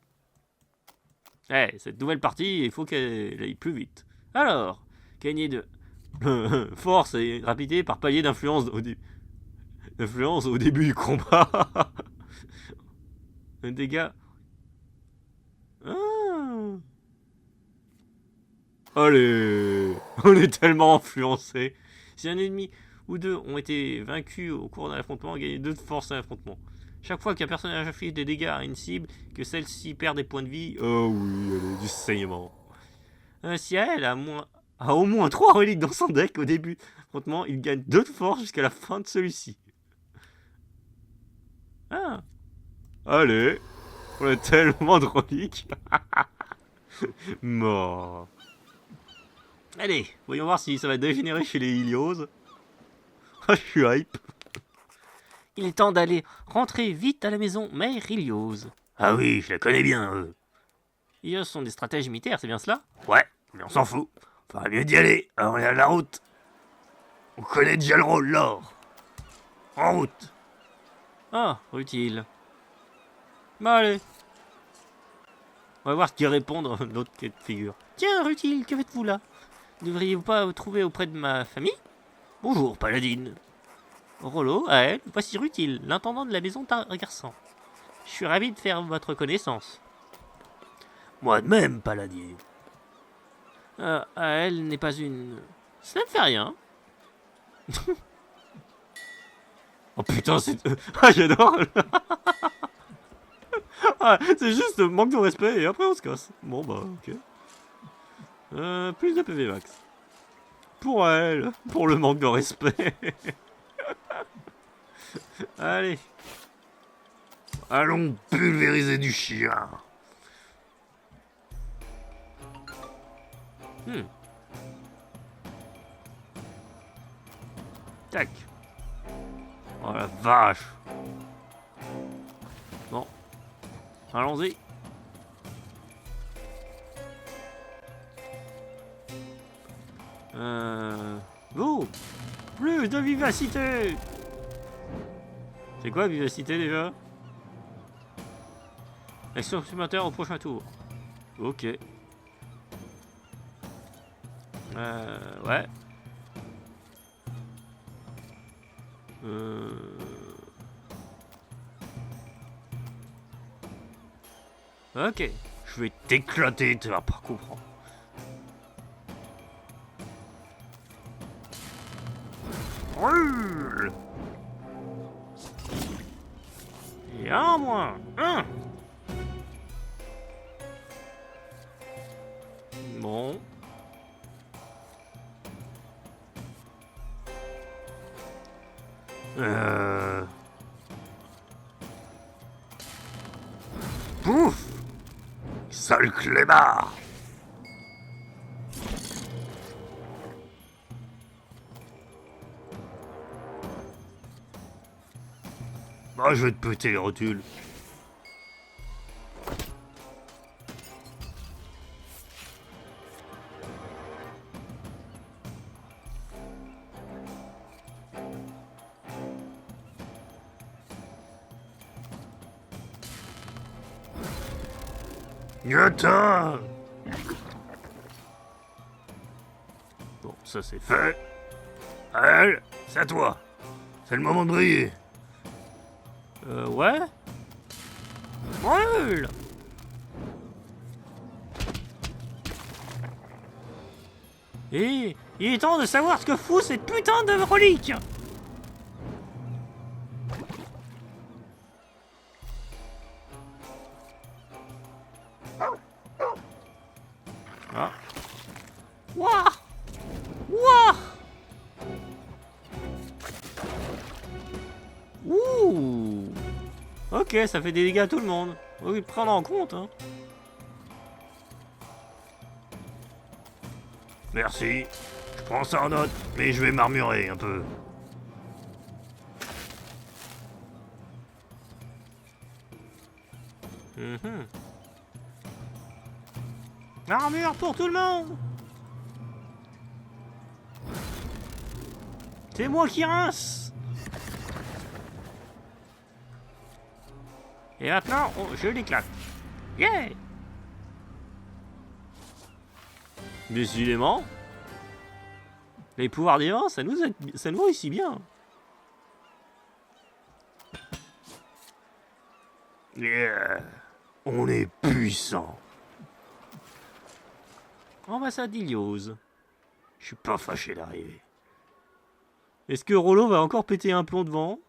Eh, cette nouvelle partie, il faut qu'elle aille plus vite. Alors, gagner de force et rapidité par palier d'influence au début du combat. Un dégât. Ah. Allez, on est tellement influencé. Si un ennemi ou deux ont été vaincus au cours d'un affrontement, gagner 2 de force à l'affrontement. Chaque fois qu'un personnage inflige des dégâts à une cible, que celle-ci perd des points de vie, oh oui, allez, du saignement. Si elle a au moins 3 reliques dans son deck au début de l'affrontement, il gagne 2 de force jusqu'à la fin de celui-ci. Ah. Allez, on a tellement de reliques. Mort. Allez, voyons voir si ça va dégénérer chez les Ilios. Ah, je suis hype. Il est temps d'aller rentrer vite à la maison Mère Ilios. Ah oui, je la connais bien, eux. Ilios sont des stratèges militaires, c'est bien cela? Ouais, mais on s'en fout. Faudrait mieux d'y aller, on est à la route. On connaît déjà le rôle, l'or. En route. Ah, utile. Bah allez. On va voir ce qu'il répond dans l'autre cas de figure. Tiens, Rutil, que faites-vous là? Ne devriez-vous pas vous trouver auprès de ma famille? Bonjour, Paladine. Rollo, à elle, voici Rutil, l'intendant de la maison Targarsan. Je suis ravi de faire votre connaissance. Moi de même, Paladine. À elle n'est pas une... Ça ne fait rien. Oh putain, c'est... Ah, j'adore. Ah, c'est juste manque de respect et après on se casse. Bon bah, ok. Plus de PV max. Pour elle, pour le manque de respect. Allez. Allons pulvériser du chien. Tac. Oh la vache. Bon. Allons-y. Oh, plus de vivacité. C'est quoi vivacité déjà? Action supplémentaire au prochain tour. Ok. Ouais. Ok. Je vais t'éclater, tu vas pas comprendre. Brûle. Et un moins. Bon. Pouf! Sale clébard! Bah, je vais te péter les rotules. Yata! Bon, ça c'est fait. Fait! Elle, c'est à toi! C'est le moment de briller! Ouais. Brûle. Et il est temps de savoir ce que fout cette putain de relique. Ah. Wouah. Wouah. Ouh. Ok, ça fait des dégâts à tout le monde. Oui, prendre en compte, hein. Merci. Je prends ça en note, mais je vais marmurer un peu. Armure pour tout le monde! C'est moi qui rince! Et maintenant, je l'éclate. Yeah! Décidément, les pouvoirs divins, ça nous réussit bien. Yeah. On est puissant. Ambassade d'Ilios. Je suis pas fâché d'arriver. Est-ce que Rollo va encore péter un plomb devant?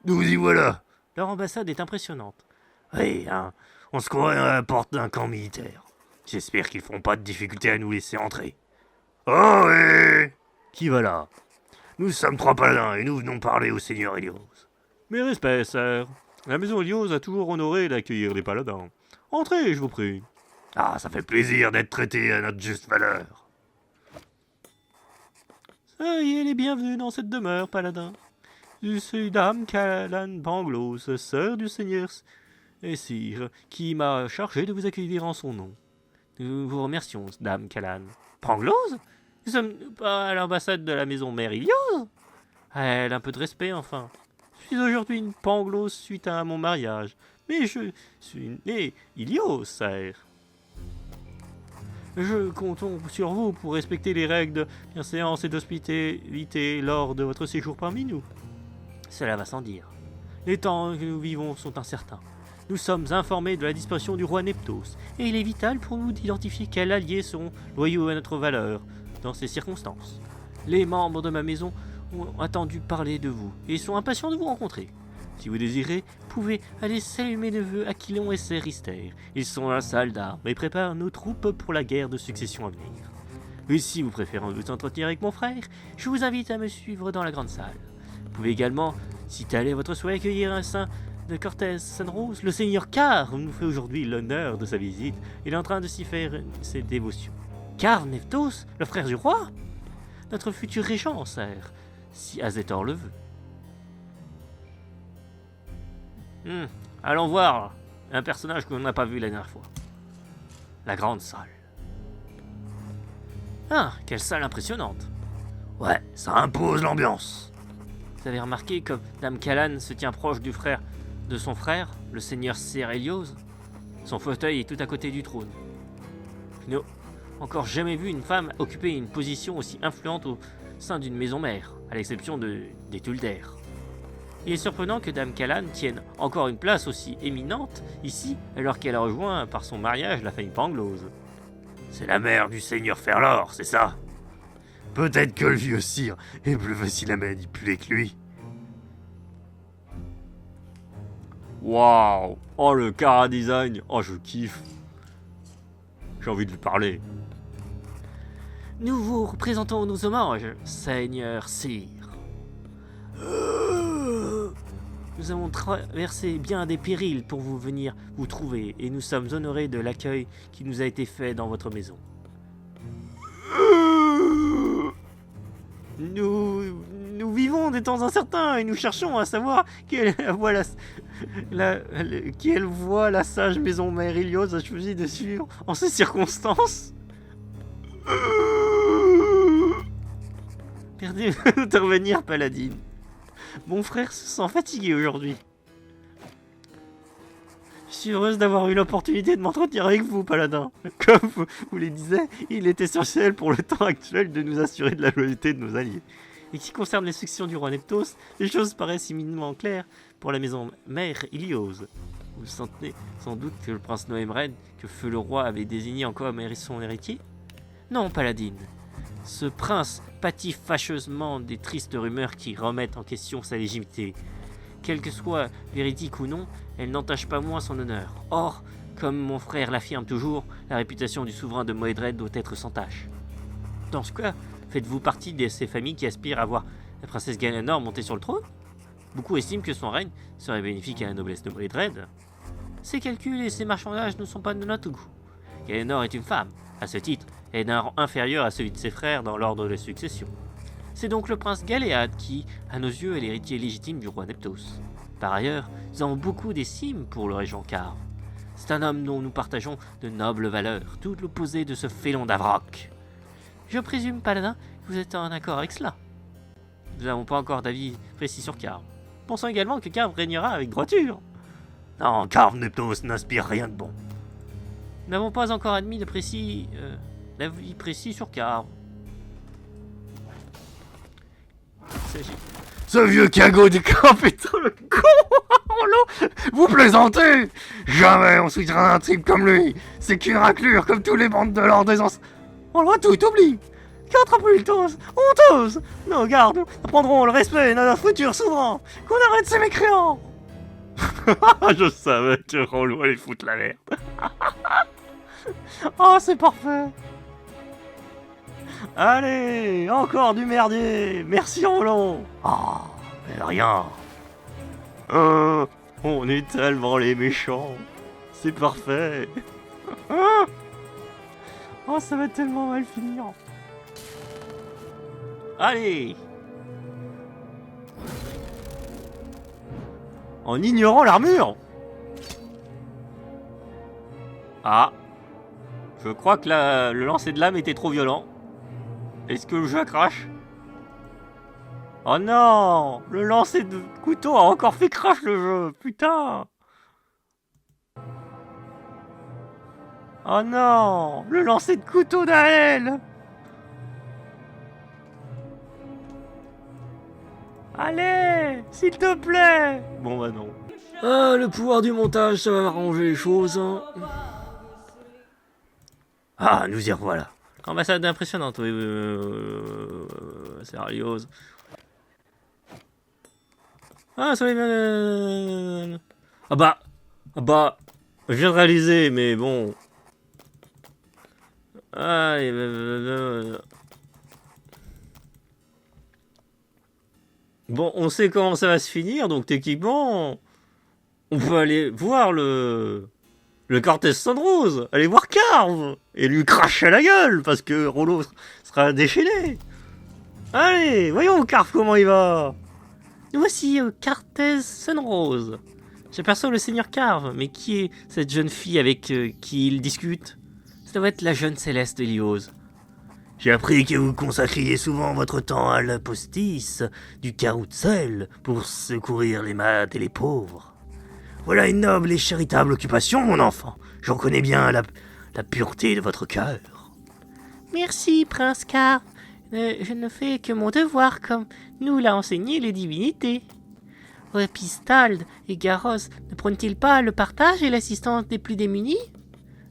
Nous y voilà. Leur ambassade est impressionnante. Oui, hein, on se croirait à la porte d'un camp militaire. J'espère qu'ils feront pas de difficulté à nous laisser entrer. Oh oui! Qui va là? Nous sommes 3 paladins et nous venons parler au seigneur Ilios. Mes respects, sœur. La maison Ilios a toujours honoré d'accueillir les paladins. Entrez, je vous prie. Ah, ça fait plaisir d'être traité à notre juste valeur. Soyez les bienvenus dans cette demeure, paladin. Je suis Dame Calan Pangloss, sœur du seigneur Essir, qui m'a chargé de vous accueillir en son nom. Nous vous remercions, Dame Calan. Pangloss? Nous sommes pas à l'ambassade de la maison mère Ilios? Elle, un peu de respect, enfin. Je suis aujourd'hui une Pangloss suite à mon mariage, mais je suis né Ilios, sire. Je compte sur vous pour respecter les règles de bienséance et d'hospitalité lors de votre séjour parmi nous. Cela va sans dire. Les temps que nous vivons sont incertains. Nous sommes informés de la disparition du roi Neptos, et il est vital pour nous d'identifier quels alliés seront loyaux à notre valeur dans ces circonstances. Les membres de ma maison ont attendu parler de vous, et sont impatients de vous rencontrer. Si vous désirez, vous pouvez aller saluer mes neveux Aquilon et Cérister. Ils sont à la salle d'armes et préparent nos troupes pour la guerre de succession à venir. Et si vous préférez vous entretenir avec mon frère, je vous invite à me suivre dans la grande salle. Vous pouvez également, si tel est votre souhait, accueillir un saint de Cortés Sanrose. Le seigneur Carr nous fait aujourd'hui l'honneur de sa visite. Il est en train de s'y faire ses dévotions. Carr Neptos, le frère du roi? Notre futur régent, sire, si Azétor le veut. Allons voir un personnage qu'on n'a pas vu la dernière fois. La grande salle. Ah, quelle salle impressionnante. Ouais, ça impose l'ambiance. Vous avez remarqué comme Dame Calan se tient proche du frère de son frère, le seigneur Ser Helios? Son fauteuil est tout à côté du trône. Je n'ai encore jamais vu une femme occuper une position aussi influente au sein d'une maison mère, à l'exception des Tulder. Il est surprenant que Dame Calan tienne encore une place aussi éminente ici, alors qu'elle a rejoint par son mariage la famille Pangloss. C'est la mère du seigneur Ferlor, c'est ça? Peut-être que le vieux sire est plus facile à manipuler que lui. Waouh! Oh, le Cara Design! Oh, je kiffe! J'ai envie de lui parler. Nous vous représentons nos hommages, Seigneur Sire. Nous avons traversé bien des périls pour vous venir vous trouver, et nous sommes honorés de l'accueil qui nous a été fait dans votre maison. Nous vivons des temps incertains et nous cherchons à savoir quelle voie la sage maison mère Ilios a choisi de suivre en ces circonstances. Permettez-moi d'intervenir, Paladine. Mon frère se sent fatigué aujourd'hui. Je suis heureuse d'avoir eu l'opportunité de m'entretenir avec vous, Paladin. Comme vous le disiez, il est essentiel pour le temps actuel de nous assurer de la loyauté de nos alliés. Et qui concerne les successions du roi Neptos, les choses paraissent imminemment claires pour la maison mère Ilios. Vous sentez sans doute que le prince Noemred, que Feu le roi avait désigné encore comme son héritier? Non, Paladine. Ce prince pâtit fâcheusement des tristes rumeurs qui remettent en question sa légitimité. Quelle que soit véridique ou non, elle n'entache pas moins son honneur. Or, comme mon frère l'affirme toujours, la réputation du souverain de Moedred doit être sans tache. Dans ce cas, faites-vous partie de ces familles qui aspirent à voir la princesse Galénor monter sur le trône? Beaucoup estiment que son règne serait bénéfique à la noblesse de Moedred. Ces calculs et ces marchandages ne sont pas de notre goût. Galénor est une femme. À ce titre, elle est d'un rang inférieur à celui de ses frères dans l'ordre de la succession. C'est donc le prince Galéad qui, à nos yeux, est l'héritier légitime du roi Neptos. Par ailleurs, nous avons beaucoup d'estime pour le régent Carr. C'est un homme dont nous partageons de nobles valeurs, tout l'opposé de ce félon d'Avrock. Je présume, Paladin, que vous êtes en accord avec cela. Nous n'avons pas encore d'avis précis sur Carve. Pensons également que Carve régnera avec droiture. Non, Carve Neptos n'inspire rien de bon. Nous n'avons pas encore admis d'avis précis sur Carve. Il s'agit... Ce vieux cagot du camp, putain, le con. Rollo, vous plaisantez. Jamais on soutiendra un type comme lui. C'est qu'une raclure comme tous les bandes de l'ordre des anciens. On doit tout oublier. Catapultos, honteuse. Nos gardes apprendront le respect de notre futur souverain. Qu'on arrête ces mécréants. Je savais que Rollo allait foutre la merde. Oh, c'est parfait. Allez, encore du merdier. Merci Rollo. Ah, mais rien. On est tellement les méchants. C'est parfait. Oh, ça va tellement mal finir. Allez. En ignorant l'armure. Ah. Je crois que le lancer de lame était trop violent. Est-ce que le jeu crash? Oh non! Le lancer de couteau a encore fait crash le jeu! Putain! Oh non! Le lancer de couteau d'Aël! Allez! S'il te plaît! Bon bah non. Ah, le pouvoir du montage, ça va arranger les choses. Hein. Ah, nous y revoilà. Ambassade impressionnante, oui. Sérieuse. Ah, ça va bien. Ah bah, je viens de réaliser, mais bon. Ah, bon, on sait comment ça va se finir, donc techniquement, on peut aller voir le Cortez Sunrose, aller voir Carve et lui cracher la gueule parce que Rollo sera déchaîné. Allez, voyons Carve comment il va. Nous voici Cortez Sunrose. J'aperçois le seigneur Carve, mais qui est cette jeune fille avec qui il discute? Ça doit être la jeune Céleste Eliose. J'ai appris que vous consacriez souvent votre temps à l'apostice du carrousel pour secourir les malades et les pauvres. Voilà une noble et charitable occupation, mon enfant. J'en connais bien la pureté de votre cœur. Merci, prince Carve. Je ne fais que mon devoir comme nous l'a enseigné les divinités. Pistald et Garros ne prônent-ils pas le partage et l'assistance des plus démunis?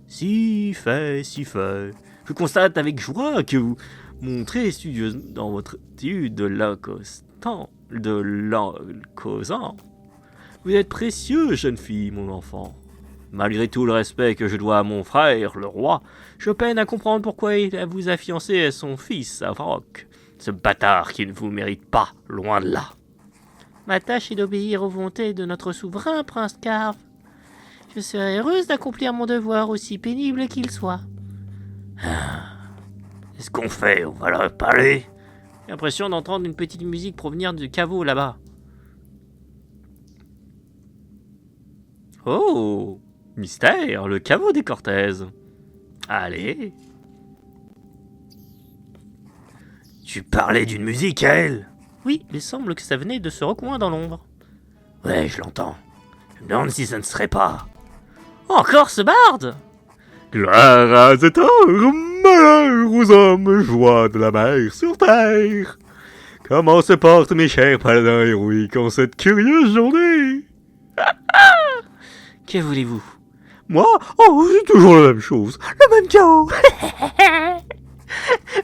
Si fait, si fait. Je constate avec joie que vous montrez studieuse dans votre étude de l'accostant, causant. Vous êtes précieux, jeune fille, mon enfant. Malgré tout le respect que je dois à mon frère, le roi, je peine à comprendre pourquoi il vous a fiancé à son fils, Avrock. Ce bâtard qui ne vous mérite pas, loin de là. Ma tâche est d'obéir aux volontés de notre souverain, prince Carve. Je serai heureuse d'accomplir mon devoir, aussi pénible qu'il soit. Qu'est-ce qu'on fait? On va leur parler? J'ai l'impression d'entendre une petite musique provenir du caveau là-bas. Oh, mystère, le caveau des Cortez. Allez. Tu parlais d'une musique, elle? Oui, il semble que ça venait de ce recoin dans l'ombre. Ouais, je l'entends. Je me demande si ça ne serait pas... Encore ce barde? Gloire à cet or, malheur aux hommes, joie de la mer sur terre. Comment se portent mes chers paladins héroïques en cette curieuse journée? Que voulez-vous? Moi? Oh, c'est toujours la même chose, le même chaos.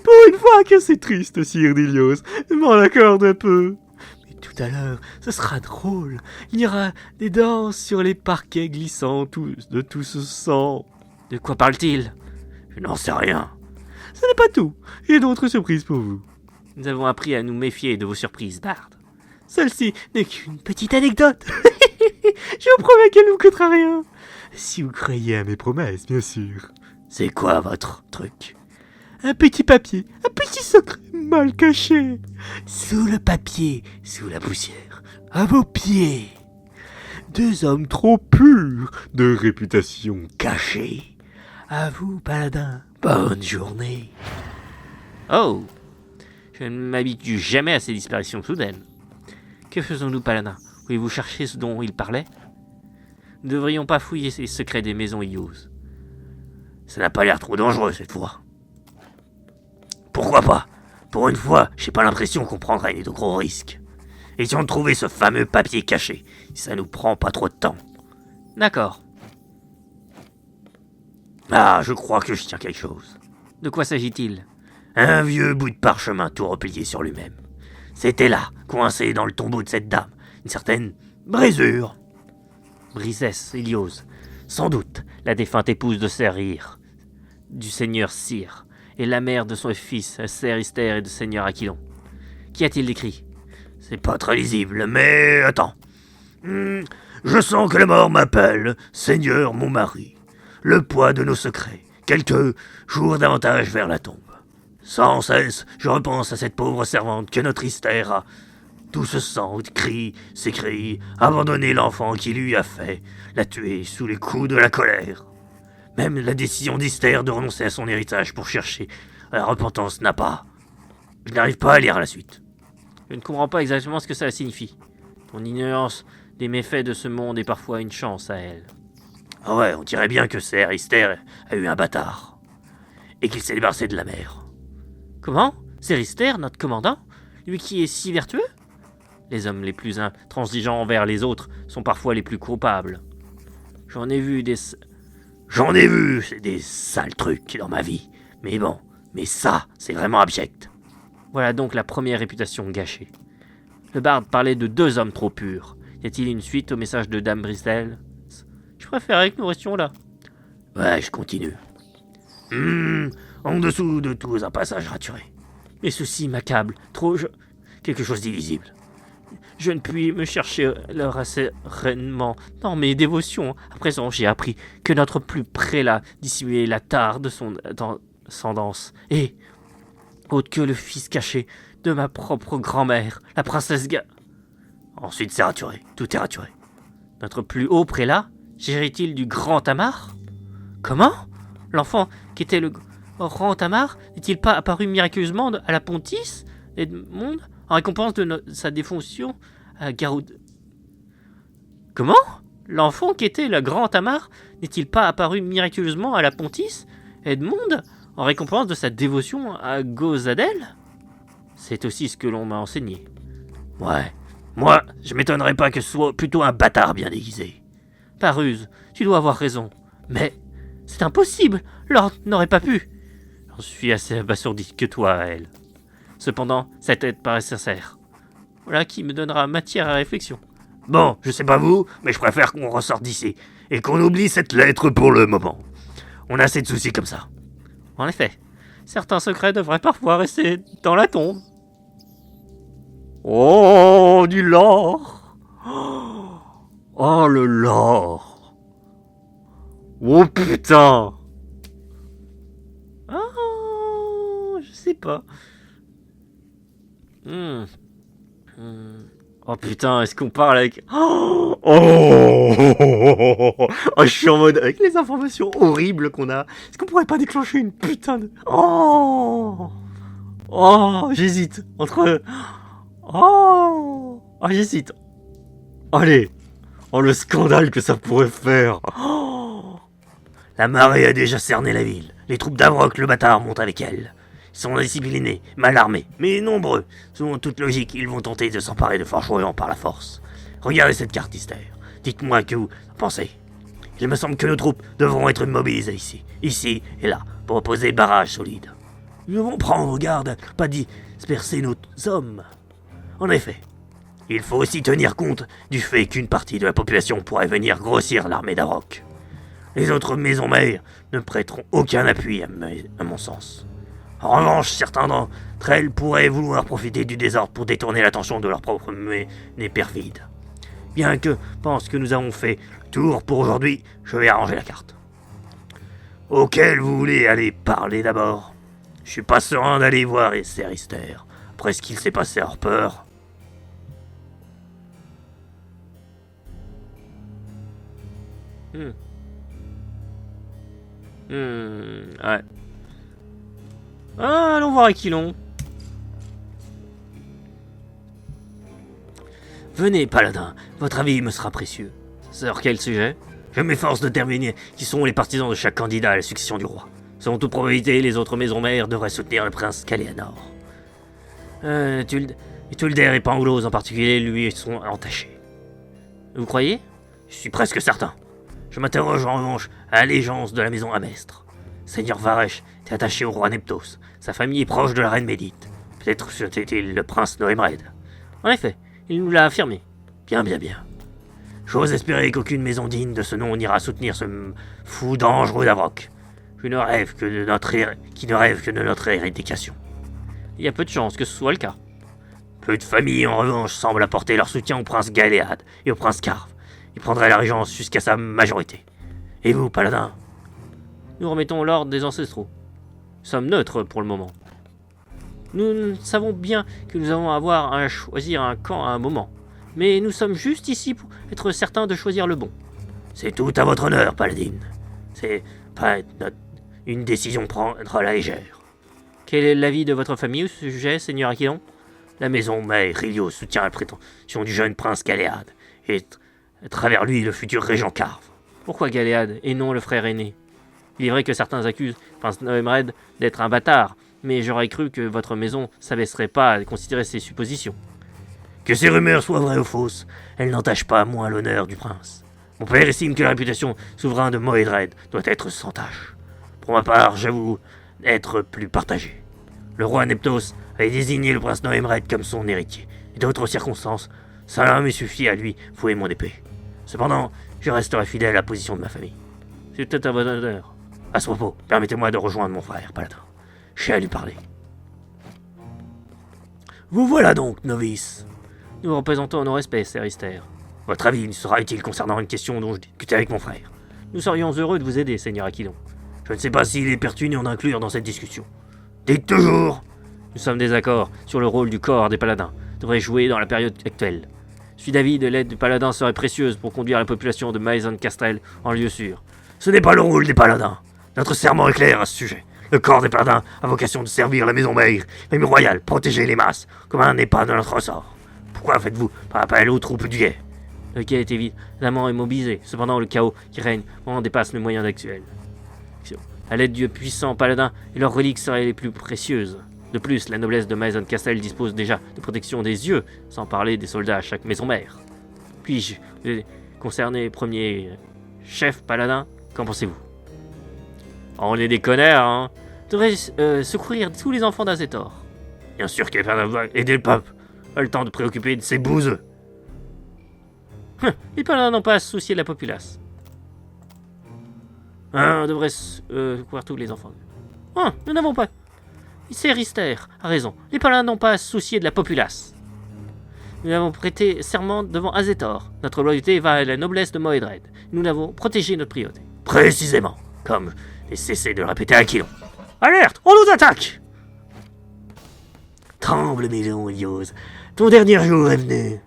Pour une fois que c'est triste, sire d'Ilios, je m'en accorde un peu. Mais tout à l'heure, ce sera drôle. Il y aura des danses sur les parquets glissants de tout ce sang. De quoi parle-t-il? Je n'en sais rien. Ce n'est pas tout, j'ai d'autres surprises pour vous. Nous avons appris à nous méfier de vos surprises, Bard. Celle-ci n'est qu'une petite anecdote. Je vous promets qu'elle ne vous coûtera rien. Si vous croyez à mes promesses, bien sûr. C'est quoi votre truc? Un petit papier, un petit secret mal caché. Sous le papier, sous la poussière, à vos pieds. Deux hommes trop purs, de réputation Cachés. À vous, paladin. Bonne journée. Oh! Je ne m'habitue jamais à ces disparitions soudaines. Que faisons-nous, paladin? Voulez-vous chercher ce dont il parlait? Ne devrions pas fouiller les secrets des maisons Hughes. Ça n'a pas l'air trop dangereux cette fois. Pourquoi pas? Pour une fois, j'ai pas l'impression qu'on prendrait de gros risques. Essayons de trouver ce fameux papier caché, si ça nous prend pas trop de temps. D'accord. Ah, je crois que je tiens quelque chose. De quoi s'agit-il? Un vieux bout de parchemin tout replié sur lui-même. C'était là, coincé dans le tombeau de cette dame, une certaine brisure. Brisesse Ilios. Sans doute, la défunte épouse de Serir, du seigneur Cyr, et la mère de son fils, Serister et de seigneur Aquilon. Qu'y a-t-il décrit? C'est pas très lisible, mais attends. Je sens que la mort m'appelle, Seigneur mon mari. Le poids de nos secrets, quelques jours davantage vers la tombe. Sans cesse, je repense à cette pauvre servante que notre Esther a. Tout ce sang, crie, s'écrie, abandonner l'enfant qui lui a fait, la tuer sous les coups de la colère. Même la décision d'Esther de renoncer à son héritage pour chercher la repentance n'a pas. Je n'arrive pas à lire la suite. Je ne comprends pas exactement ce que cela signifie. Ton ignorance des méfaits de ce monde est parfois une chance à elle. Ah ouais, on dirait bien que Sir Esther a eu un bâtard. Et qu'il s'est débarrassé de la mère. Comment? Serister, notre commandant? Lui qui est si vertueux? Les hommes les plus intransigeants envers les autres sont parfois les plus coupables. J'en ai vu des sales trucs dans ma vie. Mais bon, mais ça, c'est vraiment abject. Voilà donc la première réputation gâchée. Le barde parlait de deux hommes trop purs. Y a-t-il une suite au message de Dame Bristel? Je préférerais que nous restions là. Ouais, je continue. En dessous de tout un passage raturé. Mais ceci m'accable. Quelque chose d'illisible. Je ne puis me chercher leur rassérénement dans mes dévotions. À présent, j'ai appris que notre plus prélat dissimulait la tare de son ascendance. Et, autre que le fils caché de ma propre grand-mère, la princesse Ensuite, c'est raturé. Tout est raturé. Notre plus haut prélat gérait-il du grand Tamar? Comment? L'enfant qui était le grand Tamar n'est-il pas apparu miraculeusement à la Pontis Edmond en récompense de sa défonction à Garoud? Comment? L'enfant qui était le grand Tamar n'est-il pas apparu miraculeusement à la Pontis Edmond en récompense de sa dévotion à Gozadel? C'est aussi ce que l'on m'a enseigné. Ouais. Moi, je m'étonnerais pas que ce soit plutôt un bâtard bien déguisé. Paruse, tu dois avoir raison. Mais c'est impossible. Lord n'aurait pas pu. J'en suis assez abasourdi que toi, elle. Cependant, sa tête paraît sincère. Voilà qui me donnera matière à réflexion. Bon, je sais pas vous, mais je préfère qu'on ressorte d'ici et qu'on oublie cette lettre pour le moment. On a assez de soucis comme ça. En effet, certains secrets devraient parfois rester dans la tombe. Oh, du lore! Oh, le lore! Oh putain! Ah, je sais pas. Oh putain, est-ce qu'on parle avec... Oh, oh, je suis en mode avec les informations horribles qu'on a. Est-ce qu'on pourrait pas déclencher une putain de... Oh, j'hésite entre... j'hésite. Allez. Oh, le scandale que ça pourrait faire. La marée a déjà cerné la ville. Les troupes d'Avroc, le bâtard, montent avec elle. Ils sont indisciplinés, mal armés, mais nombreux. Selon toute logique, ils vont tenter de s'emparer de Fort-Orient par la force. Regardez cette carte, Esther. Dites-moi que vous pensez. Il me semble que nos troupes devront être mobilisées ici et là, pour opposer barrage solide. Nous devons prendre garde à ne pas disperser nos hommes. En effet, il faut aussi tenir compte du fait qu'une partie de la population pourrait venir grossir l'armée d'Avroc. Les autres maisons mères ne prêteront aucun appui à mon sens. En revanche, certains d'entre elles pourraient vouloir profiter du désordre pour détourner l'attention de leur propre menée perfide. Bien que pense que nous avons fait le tour pour aujourd'hui, je vais arranger la carte. Auquel vous voulez aller parler d'abord? Je suis pas serein d'aller voir Sir Esther, après ce qu'il s'est passé à Harper. Ouais. Ah, allons voir Aquilon. Venez, paladin, votre avis me sera précieux. Sur quel sujet? Je m'efforce de déterminer qui sont les partisans de chaque candidat à la succession du roi. Selon toute probabilité, les autres maisons mères devraient soutenir le prince Caléanor. Tulder et Pangloss en particulier lui sont entachés. Vous croyez? Je suis presque certain. Je m'interroge en revanche à l'allégeance de la maison Amestre. Seigneur Varesh est attaché au roi Neptos. Sa famille est proche de la reine Médite. Peut-être c'était-il le prince Noemred. En effet, il nous l'a affirmé. Bien. J'ose espérer qu'aucune maison digne de ce nom n'ira soutenir ce fou dangereux d'Avroc. Qui ne rêve que de notre éradication. Il y a peu de chances que ce soit le cas. Peu de familles, en revanche, semblent apporter leur soutien au prince Galéad et au prince Carve. Il prendrait la régence jusqu'à sa majorité. Et vous, paladin? Nous remettons l'ordre des ancestraux. Nous sommes neutres pour le moment. Nous savons bien que nous avons à avoir à choisir un camp à un moment. Mais nous sommes juste ici pour être certains de choisir le bon. C'est tout à votre honneur, paladine. C'est pas une décision prendre à la légère. Quel est l'avis de votre famille au sujet, Seigneur Aquilon? La maison mère Rilio soutient la prétention du jeune prince Galéad, et à travers lui le futur régent Carve. Pourquoi Galéad et non le frère aîné? Il est vrai que certains accusent prince Noemred d'être un bâtard, mais j'aurais cru que votre maison s'abaisserait pas à considérer ces suppositions. Que ces rumeurs soient vraies ou fausses, elles n'entachent pas moins l'honneur du prince. Mon père estime que la réputation souverain de Moedred doit être sans tache. Pour ma part, j'avoue être plus partagé. Le roi Neptos avait désigné le prince Noemred comme son héritier, et d'autres circonstances, cela me suffit à lui fouer mon épée. Cependant, je resterai fidèle à la position de ma famille. C'est peut-être à votre honneur. À ce propos, permettez-moi de rejoindre mon frère, paladin. J'ai à lui parler. Vous voilà donc, novice. Nous représentons nos respects, Sir Ister. Votre avis sera utile concernant une question dont je discutais avec mon frère. Nous serions heureux de vous aider, Seigneur Aquilon. Je ne sais pas s'il est pertinent d'inclure dans cette discussion. Dites toujours. Nous sommes désaccords sur le rôle du corps des paladins devrait jouer dans la période actuelle. Je suis d'avis de l'aide du paladin serait précieuse pour conduire la population de Maison Castel en lieu sûr. Ce n'est pas le rôle des paladins. Notre serment est clair à ce sujet. Le corps des paladins a vocation de servir la maison mère, même royale, protéger les masses, comme un n'est pas de notre ressort. Pourquoi faites-vous pas appel aux troupes du guet? Le guet est évidemment immobilisé. Cependant, le chaos qui règne en dépasse les moyens actuels. À l'aide du puissant paladin, et leurs reliques seraient les plus précieuses. De plus, la noblesse de Maison Castel dispose déjà de protection des yeux, sans parler des soldats à chaque maison mère. Puis-je concerner premier chef paladin? Qu'en pensez-vous? On est des connards, hein. Devrait secourir tous les enfants d'Azétor. Bien sûr qu'il va aider le peuple. Pas le temps de préoccuper de ces bouseux. Les paladins n'ont pas à se soucier de la populace. On devrait secourir tous les enfants. Nous n'avons pas. C'est Rister a raison. Les paladins n'ont pas à se soucier de la populace. Nous avons prêté serment devant Azétor. Notre loyauté va à la noblesse de Moedred. Nous avons protégé notre priorité. Précisément. Comme j'ai cessé de le répéter à Aquilon. Alerte! On nous attaque! Tremble, maison Ilios. Ton dernier jour est venu.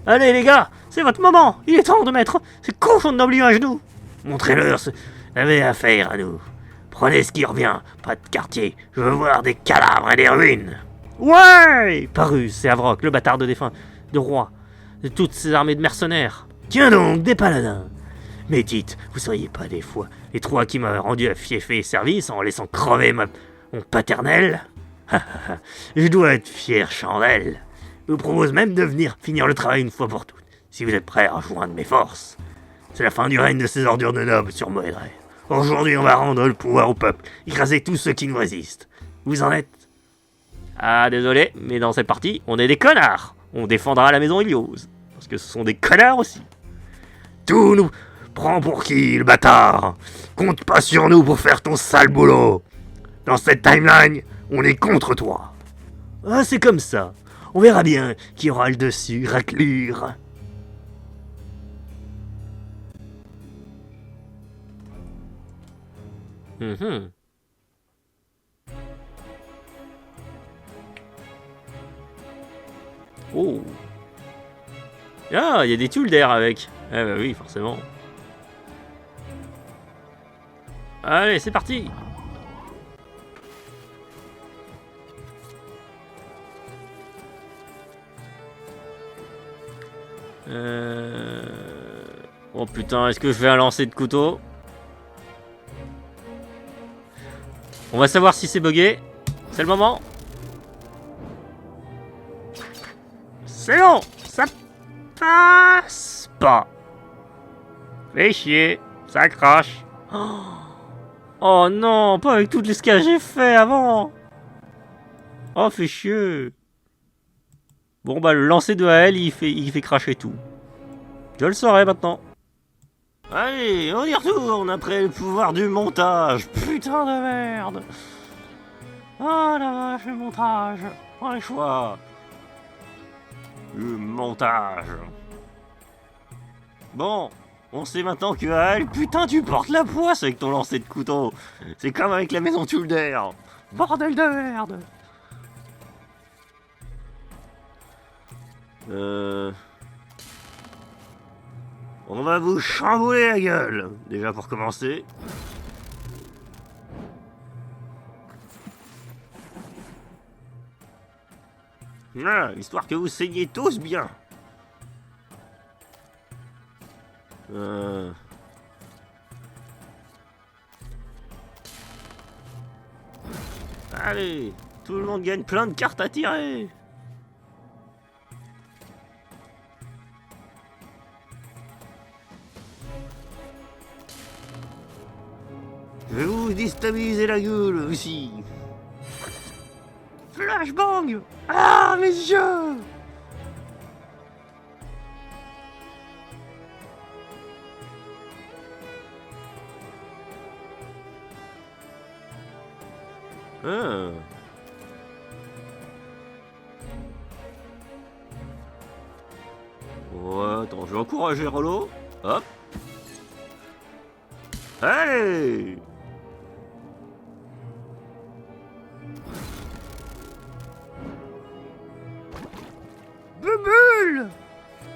Allez, les gars, c'est votre moment. Il est temps de mettre ces cochons de nobliers à genoux. Montrez-leur ce avait affaire à nous. Prenez ce qui revient. Pas de quartier. Je veux voir des cadavres et des ruines. Ouais! Parus, c'est Avroc, le bâtard de défunt, de roi, de toutes ces armées de mercenaires. Tiens donc, des paladins. Mais dites, vous seriez pas des fois les trois qui m'avaient rendu à fiefé service en laissant crever mon paternel? Je dois être fier, chandelle. Je vous propose même de venir finir le travail une fois pour toutes, si vous êtes prêts à rejoindre mes forces. C'est la fin du règne de ces ordures de nobles sur Moedred. Aujourd'hui, on va rendre le pouvoir au peuple, écraser tous ceux qui nous résistent. Vous en êtes? Ah, désolé, mais dans cette partie, on est des connards. On défendra la maison Ilios, parce que ce sont des connards aussi. Tout nous prend pour qui, le bâtard? Compte pas sur nous pour faire ton sale boulot. Dans cette timeline, on est contre toi. Ah, c'est comme ça. On verra bien qui aura le dessus, raclure. Oh. Ah, il y a des Tulder avec. Ah bah oui, forcément. Allez, c'est parti. Oh putain, est-ce que je fais un lancer de couteau? On va savoir si c'est bugué. C'est le moment. C'est bon, ça passe pas. Fais chier, ça crache. Oh non, pas avec toutes les scans que j'ai fait avant. Oh, fait chier. Bon bah le lancer de AL il fait cracher tout. Je le saurai maintenant. Allez, on y retourne après le pouvoir du montage. Putain de merde. Oh la vache, le montage. Oh les choix. Le montage. Bon, on sait maintenant que AL, putain tu portes la poisse avec ton lancer de couteau. C'est comme avec la maison Tulder. Bordel de merde. On va vous chambouler la gueule, déjà pour commencer. Voilà, histoire que vous saignez tous bien. Allez, tout le monde gagne plein de cartes à tirer. Je vais vous déstabiliser la gueule aussi. Flashbang! Ah, mes yeux! Ah. Ouais, attends, je vais encourager Rollo. Hop. Allez! Bubule!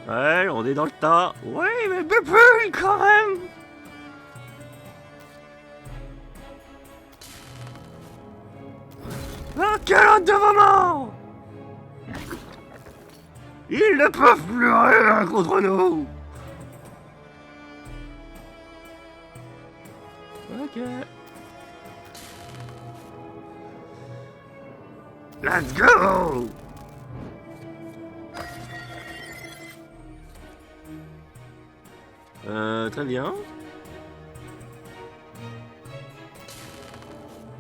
Ouais, on est dans le tas. Oui, mais Bubule quand même! Ah, quel autre de moment! Ils ne peuvent plus rien contre nous! Ok. Let's go! Très bien.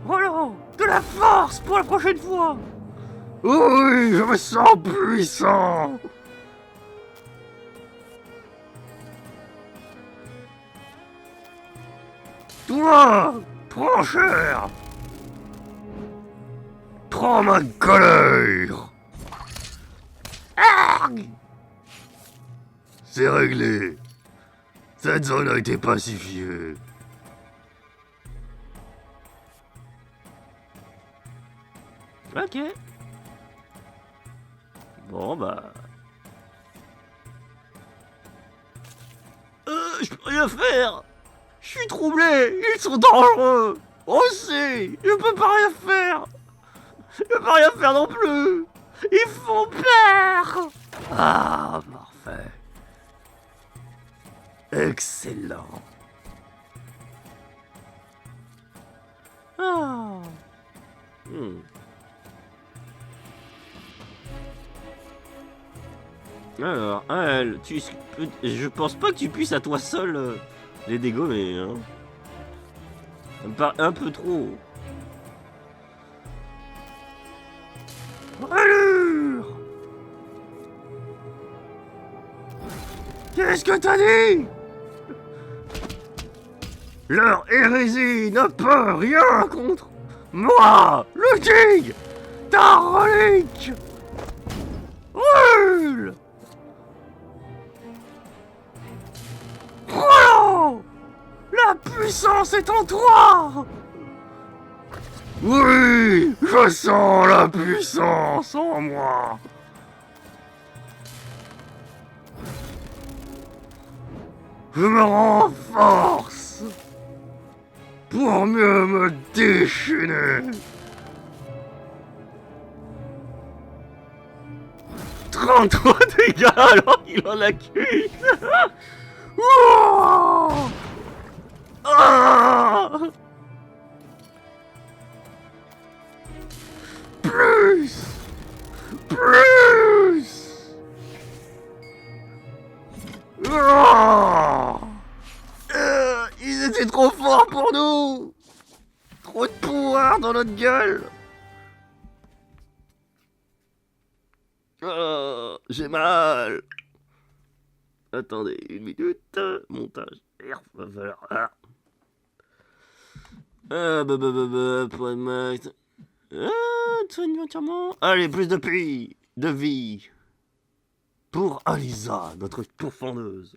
Voilà! De la force pour la prochaine fois! Oui, je me sens puissant! Toi, prends cher! Prends ma colère! Arrgh! C'est réglé. Cette zone a été pacifiée. Ok. Bon bah... je peux rien faire. Je suis troublé. Ils sont dangereux. Aussi. Je peux pas rien faire. Je peux pas rien faire non plus. Ils font peur. Ah, parfait. Excellent. Ah. Alors, je pense pas que tu puisses à toi seul les dégommer, hein. Ça me paraît un peu trop. Allure! Qu'est-ce que t'as dit? Leur hérésie ne peut rien contre moi, le king, ta relique. Brûle! Voilà! La puissance est en toi! Oui, je sens la puissance en moi. Je me renforce pour mieux me déchaîner. 33 dégâts alors qu'il en accuse. Ouah! Ah Plus! Plus! Ah! Ils étaient trop forts pour nous! Trop de pouvoir dans notre gueule! J'ai mal! Attendez une minute. Montage. Point de max. Soigne entièrement. Allez, plus de vie. Pour Alisa, notre pourfendeuse.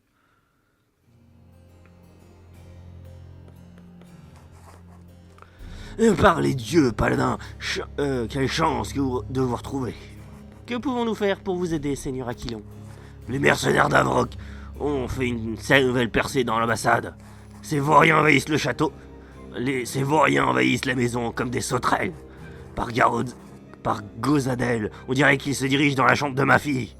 Par les dieux, paladin, quelle chance de vous retrouver. Que pouvons-nous faire pour vous aider, Seigneur Aquilon? Les mercenaires d'Avrok ont fait une nouvelle percée dans l'ambassade. Ces vauriens envahissent le château. Ces vauriens envahissent la maison comme des sauterelles. Par Gozadel, on dirait qu'ils se dirigent dans la chambre de ma fille.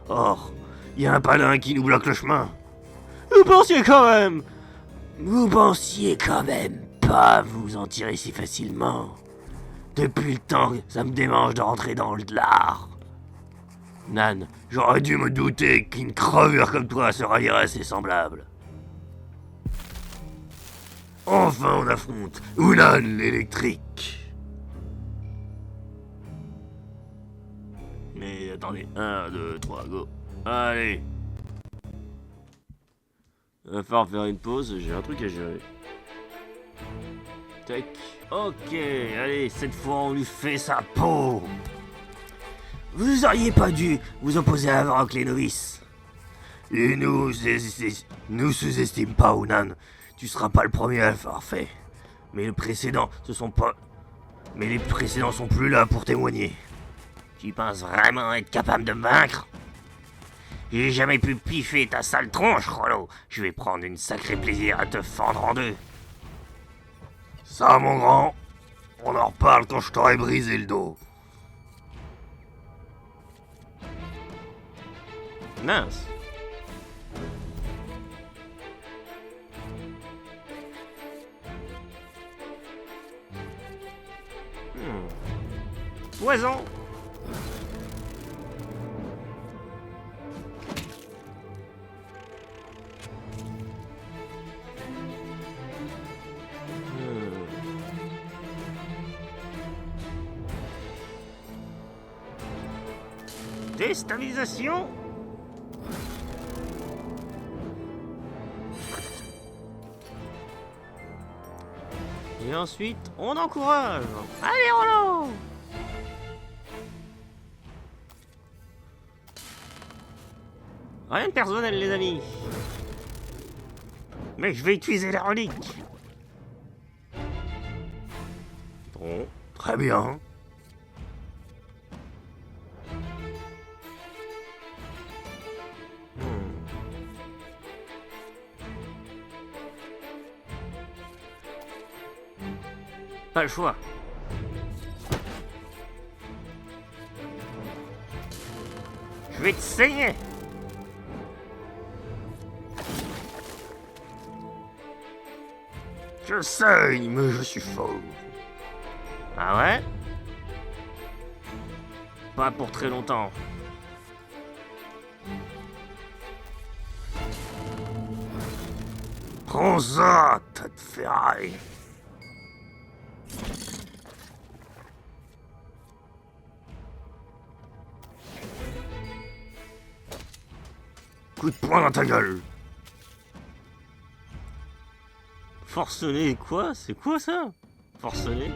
Or, il y a un paladin qui nous bloque le chemin. Vous pensiez quand même Pas vous en tirer si facilement. Depuis le temps, ça me démange de rentrer dans l'art. Nan, j'aurais dû me douter qu'une crevure comme toi se rallierait à ses semblables. Enfin, on affronte Unan l'électrique. Mais attendez, 1, 2, 3, go. Allez. Il va falloir faire une pause, j'ai un truc à gérer. Tac. Ok, allez, cette fois on lui fait sa peau. Vous auriez pas dû vous opposer à Avrok les novices. Et nous sous-estime pas, Unan. Tu seras pas le premier à l'avoir fait. Mais les précédents sont plus là pour témoigner. Tu penses vraiment être capable de me vaincre? J'ai jamais pu piffer ta sale tronche, Rollo. Je vais prendre une sacré plaisir à te fendre en deux. Ça, mon grand, on en reparle quand je t'aurai brisé le dos. Mince. Poison. Déstabilisation. Et ensuite, on encourage. Allez, Rollo. Rien de personnel, les amis. Mais je vais utiliser la relique. Bon, très bien. Pas le choix. Je vais te saigner. Je saigne, mais je suis fort. Ah ouais? Pas pour très longtemps. Prends ça, tas de ferraille. Coup de poing dans ta gueule. Forcené quoi? C'est quoi ça? Forcené?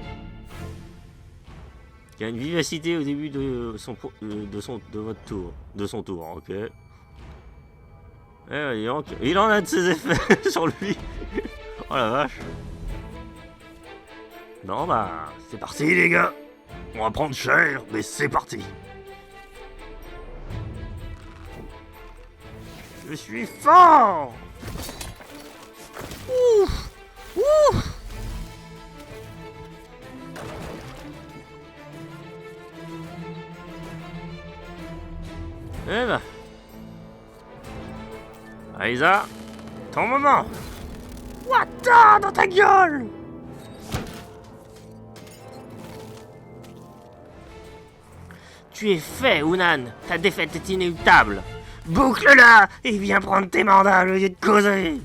Il y a une vivacité au début de votre tour. De son tour, ok. Eh, il en a de ses effets sur lui. Oh la vache. Non bah, c'est parti les gars. On va prendre cher, mais c'est parti. Je suis fort. Ouf. Eh ben. Alisa, ton moment. Wata dans ta gueule. Tu es fait, Unan. Ta défaite est inéluctable. Boucle-la et viens prendre tes mandats au lieu de causer.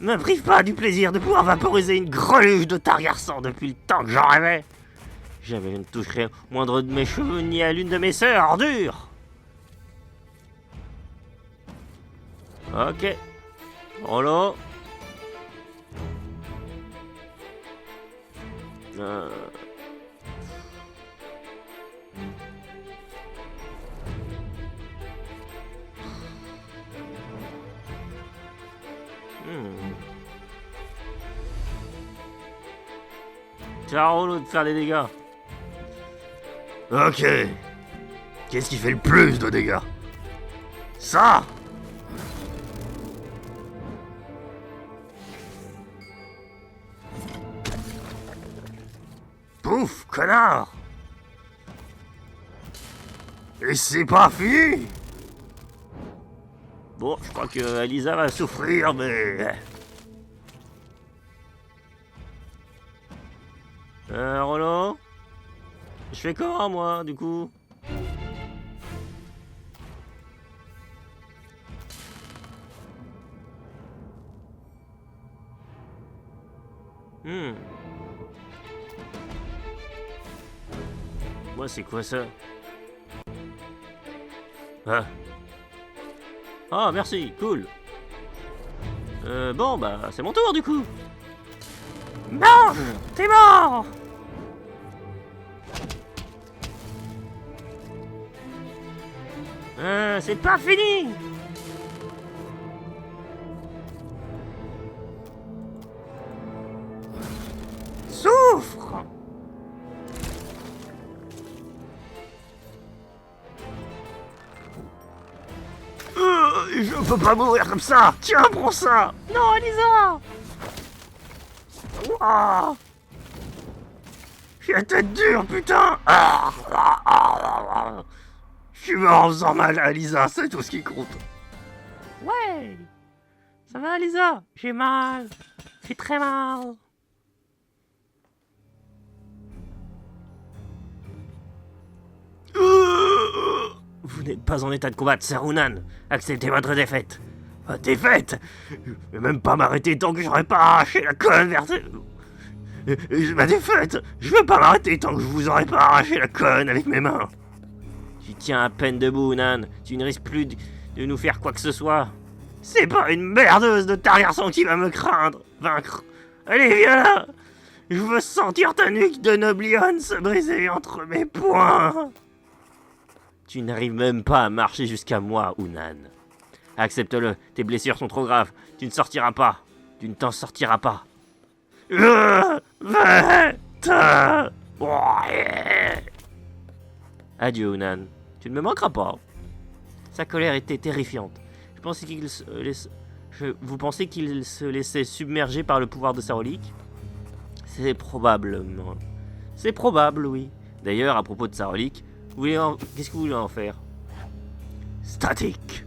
Ne me prive pas du plaisir de pouvoir vaporiser une greluche de Targaryen depuis le temps que j'en rêvais. Jamais je ne toucherai au moindre de mes cheveux ni à l'une de mes sœurs, ordure. Ok. Rollo. C'est à Rollo de faire des dégâts. Ok. Qu'est-ce qui fait le plus de dégâts? Ça! Pouf, connard! Et c'est pas fini! Bon, je crois que Alisa va souffrir, mais... Rollo? Je fais comment, moi, du coup? Moi, c'est quoi ça? Ah. Ah, merci, cool. Bon, bah, c'est mon tour, du coup. Mange! T'es mort! C'est pas fini! Souffre! Je peux pas mourir comme ça! Tiens, prends ça! Non, Alisa! Ouah. J'ai la tête dure, putain! Je suis mort en faisant mal à Lisa, c'est tout ce qui compte. Ouais! Ça va, Alisa? J'ai mal. J'ai très mal. Vous n'êtes pas en état de combattre, Sarunan. Acceptez votre défaite. Ma défaite? Je vais même pas m'arrêter tant que j'aurais pas arraché la colonne vertébrale. Ma défaite? Je vais pas m'arrêter tant que je vous aurais pas arraché la colonne avec mes mains. Tu tiens à peine debout, Nan. Tu ne risques plus de nous faire quoi que ce soit. C'est pas une merdeuse de Targaryen qui va me vaincre. Allez, viens là. Je veux sentir ta nuque de Noblion se briser entre mes poings. Tu n'arrives même pas à marcher jusqu'à moi, Unan. Accepte-le, tes blessures sont trop graves. Tu ne sortiras pas. Tu ne t'en sortiras pas. Adieu, Unan. Tu ne me manqueras pas. Sa colère était terrifiante. Vous pensez qu'il se laissait submerger par le pouvoir de Sarolik? C'est probablement. C'est probable, oui. D'ailleurs, à propos de Sarolik, qu'est-ce que vous voulez en faire? Statique.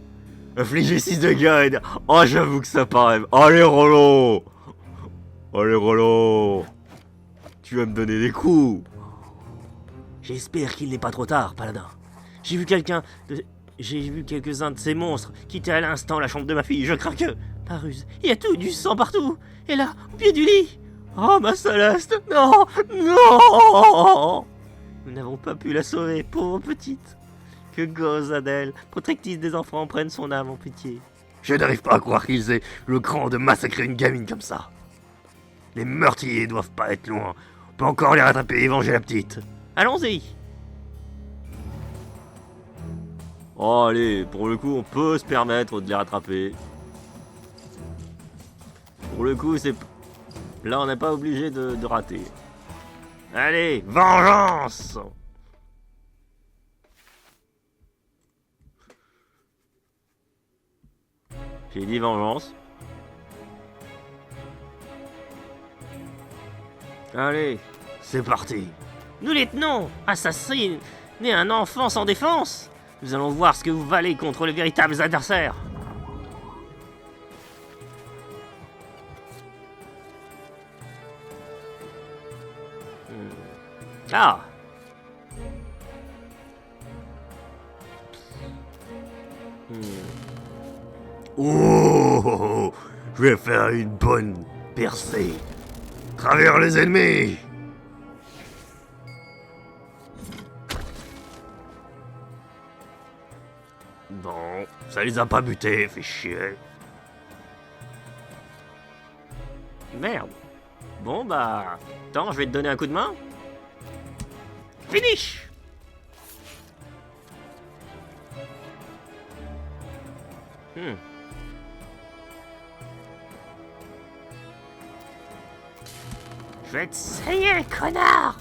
Infliger 6 dégâts. Oh, j'avoue que ça paraît. Allez, Rollo. Allez, Rollo. Tu vas me donner des coups. J'espère qu'il n'est pas trop tard, Paladin. J'ai vu quelques-uns de ces monstres quitter à l'instant la chambre de ma fille. Je crains que... Par ruse, il y a du sang partout. Et là, au pied du lit. Oh, ma Céleste. Non. Non. Nous n'avons pas pu la sauver, pauvre petite. Que Gozadel, protectrice des enfants, prenne son âme en pitié. Je n'arrive pas à croire qu'ils aient le cran de massacrer une gamine comme ça. Les meurtriers doivent pas être loin. On peut encore les rattraper et venger la petite. Allons-y. Oh, allez, pour le coup, on peut se permettre de les rattraper. Pour le coup, c'est... Là, on n'est pas obligé de rater. Allez, vengeance! J'ai dit vengeance. Allez, c'est parti. Nous les tenons, assassiner un enfant sans défense. Nous allons voir ce que vous valez contre les véritables adversaires. Ah. Oh, je vais faire une bonne percée. Travers les ennemis. Bon, ça les a pas butés, fait chier. Merde. Bon bah... Attends, je vais te donner un coup de main. Finish. Je vais te saigner, connard.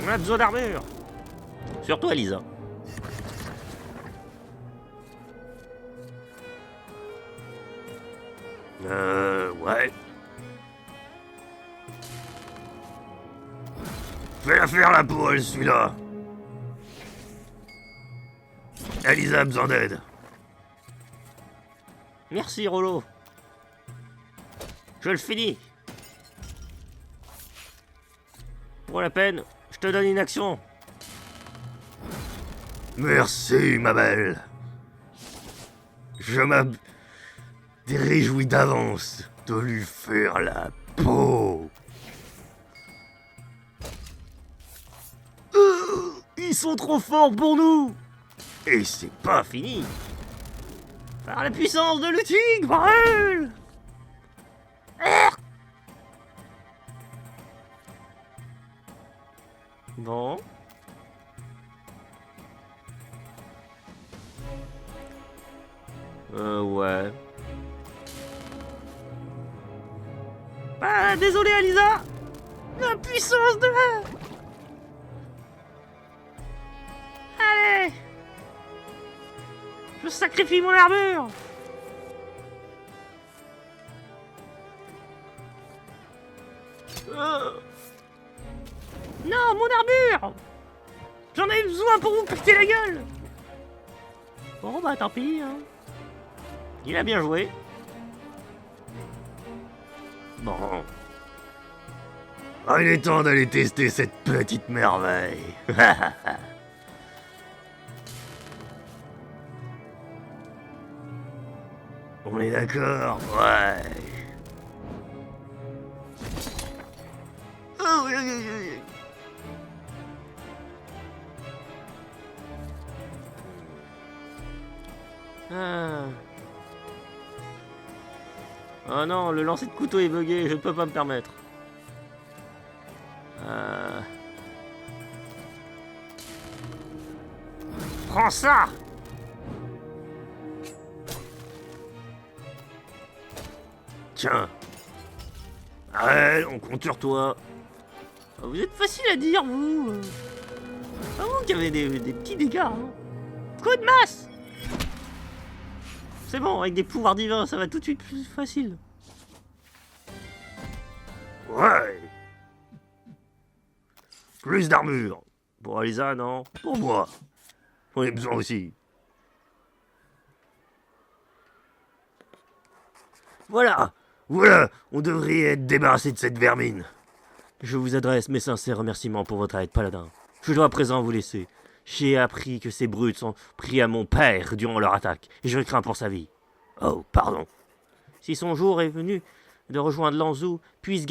On a besoin d'armure. Surtout Elisa. Ouais. Je vais la faire la poêle, celui-là. Elisa a besoin d'aide. Merci, Rollo. Je le finis. Pour la peine, je te donne une action. Merci, ma belle. Je me réjouis d'avance de lui faire la peau. Ils sont trop forts pour nous. Et c'est pas fini. Par la puissance de Ludwig, brûle. Bon. Ouais. Ah, désolé, Alisa. La puissance de la... Allez. Je sacrifie mon armure. Non, mon armure. J'en ai besoin pour vous péter la gueule. Bon, bah tant pis, hein. Il a bien joué. Bon. Ah, il est temps d'aller tester cette petite merveille. On est d'accord? Ouais. Oh, oui, oui, oui. Ah. Oh non, le lancer de couteau est bugué, je ne peux pas me permettre. Prends ça! Tiens. Allez, on compte sur toi. Vous êtes facile à dire, vous. Ah, vous qui avez des petits dégâts. Hein. Coup de masse! C'est bon, avec des pouvoirs divins, ça va tout de suite plus facile. Ouais. Plus d'armure. Pour Elisa, non? Pour moi. J'en ai besoin aussi. Voilà. Voilà. On devrait être débarrassé de cette vermine. Je vous adresse mes sincères remerciements pour votre aide, Paladin. Je dois à présent vous laisser. J'ai appris que ces brutes sont pris à mon père durant leur attaque, et je crains pour sa vie. Oh, pardon. Si son jour est venu de rejoindre Lanzou, puisse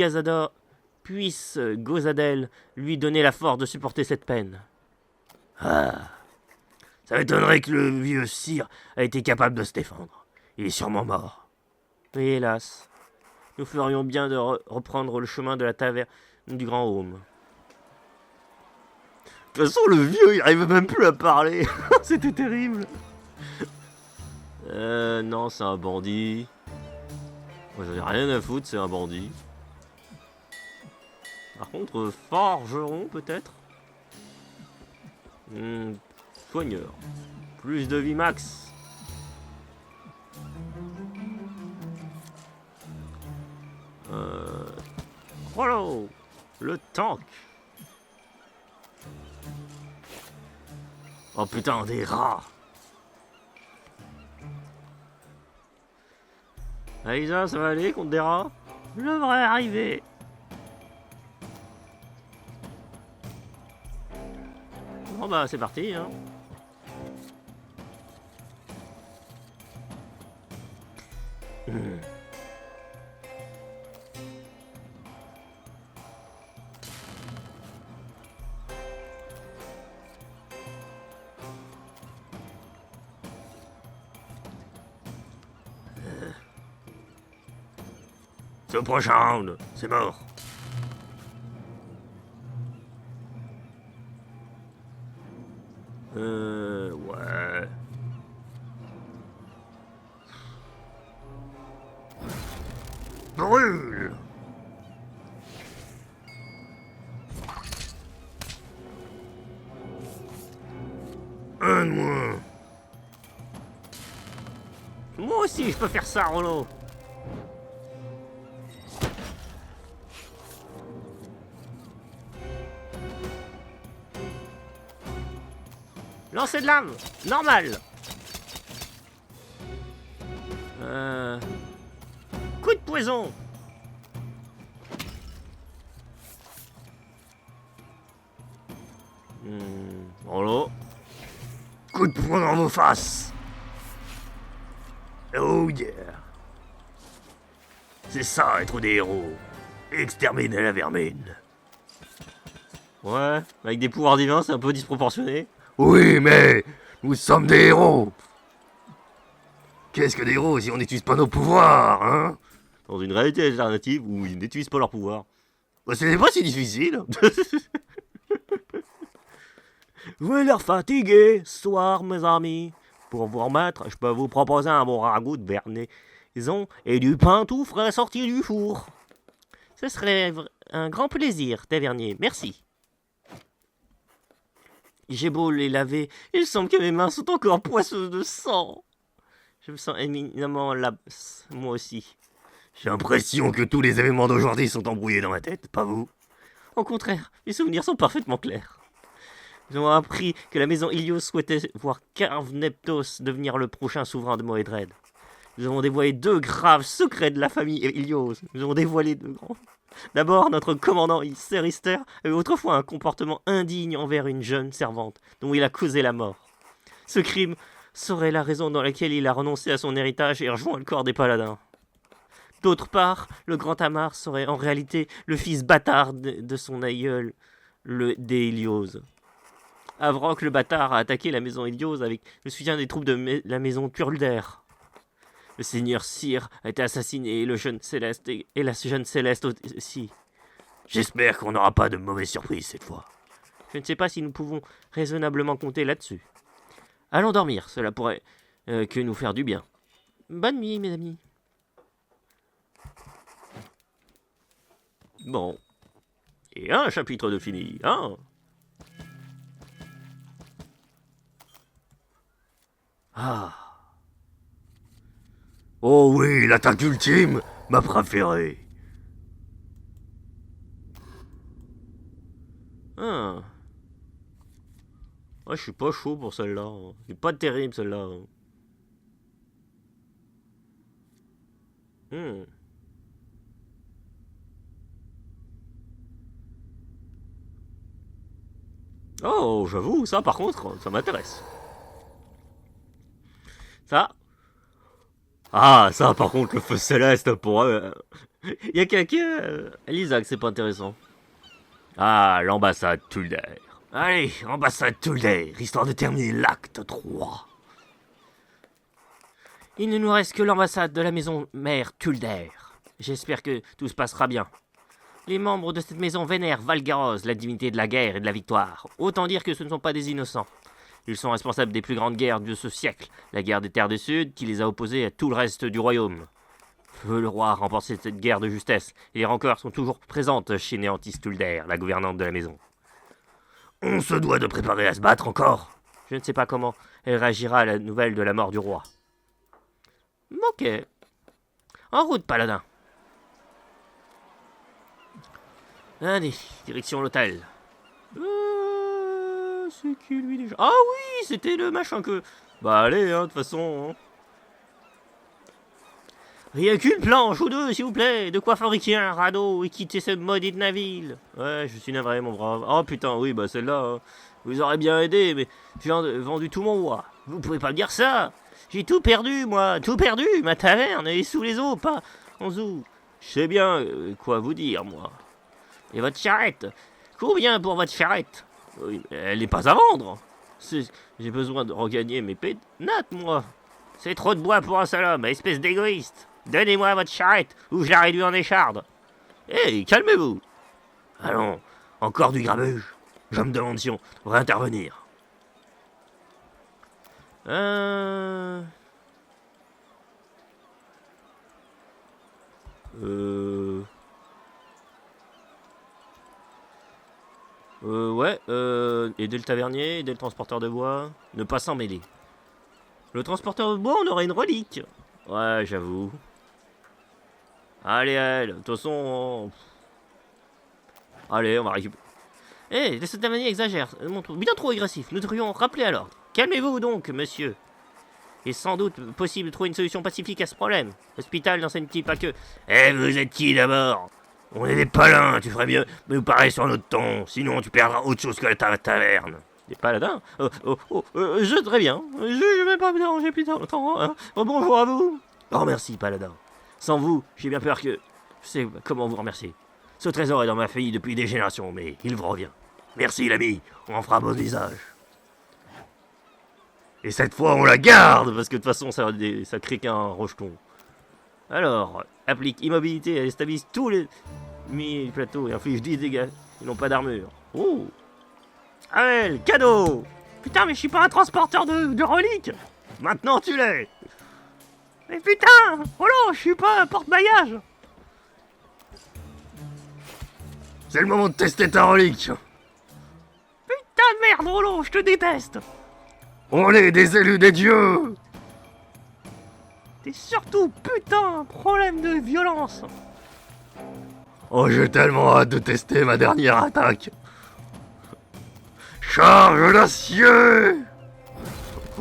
Gozadel lui donner la force de supporter cette peine. Ah. Ça m'étonnerait que le vieux sire ait été capable de se défendre. Il est sûrement mort. Mais hélas, nous ferions bien de reprendre le chemin de la taverne du Grand Home. De toute façon, le vieux, il arrive même plus à parler. C'était terrible. Non, c'est un bandit. Moi, j'en ai rien à foutre, c'est un bandit. Par contre, forgeron, peut-être. Soigneur. Plus de vie max. Voilà. Le tank. Oh putain, des rats. Aïsa, ça va aller contre des rats? Je devrais arriver. Bon bah c'est parti hein. C'est au prochain round, c'est mort. Ouais. Brûle. Un de moins. Moi aussi, je peux faire ça, Rollo. Lancer de lame, normal. Coup de poison. Rollo. Coup de poing dans vos faces. Oh yeah. C'est ça, être des héros. Exterminer la vermine. Ouais, avec des pouvoirs divins, c'est un peu disproportionné. Oui, mais nous sommes des héros. Qu'est-ce que des héros si on n'utilise pas nos pouvoirs, hein? Dans une réalité alternative où ils n'utilisent pas leurs pouvoirs. Bah, ce n'est pas si difficile. Vous avez l'air fatigué ce soir, mes amis. Pour vous remettre, je peux vous proposer un bon ragoût de vernaison et du pain tout frais sorti du four. Ce serait un grand plaisir, Tavernier. Merci. J'ai beau les laver, il semble que mes mains sont encore poisseuses de sang. Je me sens éminemment lasse, moi aussi. J'ai l'impression que tous les événements d'aujourd'hui sont embrouillés dans ma tête, pas vous? Au contraire, mes souvenirs sont parfaitement clairs. Nous avons appris que la maison Ilios souhaitait voir Carve Neptos devenir le prochain souverain de Moedred. Nous avons dévoilé 2 graves secrets de la famille Ilios. Nous avons dévoilé 2 grands. D'abord, notre commandant Serister avait autrefois un comportement indigne envers une jeune servante dont il a causé la mort. Ce crime serait la raison dans laquelle il a renoncé à son héritage et rejoint le corps des paladins. D'autre part, le grand Amar serait en réalité le fils bâtard de son aïeul, des Ilios. Avroc le bâtard a attaqué la maison Ilios avec le soutien des troupes de la maison Turlder. Le seigneur Cyr a été assassiné et le jeune Céleste et la jeune Céleste aussi. J'espère qu'on n'aura pas de mauvaises surprises cette fois. Je ne sais pas si nous pouvons raisonnablement compter là-dessus. Allons dormir, cela pourrait que nous faire du bien. Bonne nuit, mes amis. Bon. Et un chapitre de fini, hein? Ah. Oh oui, l'attaque ultime, ma préférée. Ah. Ouais, je suis pas chaud pour celle-là. C'est pas terrible celle-là. Oh, j'avoue, ça par contre, ça m'intéresse. Ça. Ah, ça par contre, le feu céleste pour eux. Il y a quelqu'un. Elisa, que c'est pas intéressant. Ah, l'ambassade Tulder. Allez, ambassade Tulder, histoire de terminer l'acte 3. Il ne nous reste que l'ambassade de la maison mère Tulder. J'espère que tout se passera bien. Les membres de cette maison vénèrent Valgaroz, la divinité de la guerre et de la victoire. Autant dire que ce ne sont pas des innocents. Ils sont responsables des plus grandes guerres de ce siècle, la guerre des terres du Sud qui les a opposés à tout le reste du royaume. Feu le roi a remporté cette guerre de justesse, et les rancœurs sont toujours présentes chez Néantis Tulder, la gouvernante de la maison. On se doit de préparer à se battre encore. Je ne sais pas comment elle réagira à la nouvelle de la mort du roi. Ok. En route, paladin. Allez, direction l'hôtel. C'est qui lui déjà? Ah oui, c'était le machin que... Bah allez, de toute façon. Rien qu'une planche ou deux, s'il vous plaît. De quoi fabriquer un radeau et quitter ce maudit navire. Ouais, je suis navré, mon brave. Oh putain, oui, bah celle-là, vous aurez bien aidé, mais j'ai vendu tout mon bois. Vous pouvez pas me dire ça. J'ai tout perdu, moi, tout perdu. Ma taverne est sous les eaux, pas en dessous. Je sais bien quoi vous dire, moi. Et votre charrette? Combien pour votre charrette? Oui, mais elle n'est pas à vendre. J'ai besoin de regagner mes pénates, moi. C'est trop de bois pour un seul homme, espèce d'égoïste. Donnez-moi votre charrette, ou je la réduis en écharde. Hé, calmez-vous. Allons, encore du grabuge. Je me demande si on devrait intervenir. Ouais, aider le tavernier, aider le transporteur de bois, ne pas s'en mêler. Le transporteur de bois, on aurait une relique. Ouais, j'avoue. Allez, elle, de toute façon... Allez, on va récupérer. Eh, ce tavernier exagère, bien trop agressif, nous devrions rappeler à l'ordre. Calmez-vous donc, monsieur. Il est sans doute possible de trouver une solution pacifique à ce problème. L'hôpital n'enseigne-t-il pas que... Eh, vous êtes qui d'abord? On est des palins, tu ferais mieux de nous parler sur notre ton, sinon tu perdras autre chose que la taverne. Des paladins? Je très bien. Je vais pas me déranger plus longtemps. Hein. Bonjour à vous. Oh, merci, paladin. Sans vous, j'ai bien peur que... Je sais comment vous remercier. Ce trésor est dans ma famille depuis des générations, mais il vous revient. Merci l'ami, on en fera bon usage. Et cette fois on la garde, parce que de toute façon ça crée qu'un rejeton. Alors, applique immobilité, elle stabilise tous les plateaux et inflige 10 dégâts. Ils n'ont pas d'armure. Oh! Allez, cadeau! Putain, mais je suis pas un transporteur de reliques! Maintenant tu l'es! Mais putain! Oh non, je suis pas un porte-bagages! C'est le moment de tester ta relique! Putain de merde, Rollo, je te déteste! On est des élus des dieux! T'es surtout, putain, problème de violence! Oh, j'ai tellement hâte de tester ma dernière attaque! Charge l'acier!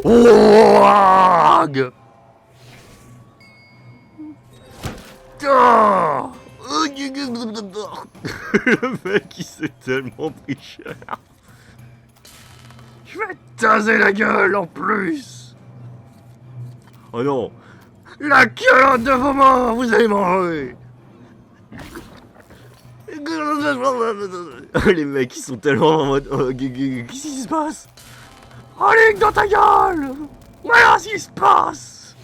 Ouag! Ah! Le mec, il s'est tellement pris cher. Je vais taser la gueule en plus! Oh non! La culotte de vos mains, vous allez manger! Les mecs, ils sont tellement en mode... Oh, qu'est-ce qui se passe? Relique dans ta gueule! Voilà ce qui se passe!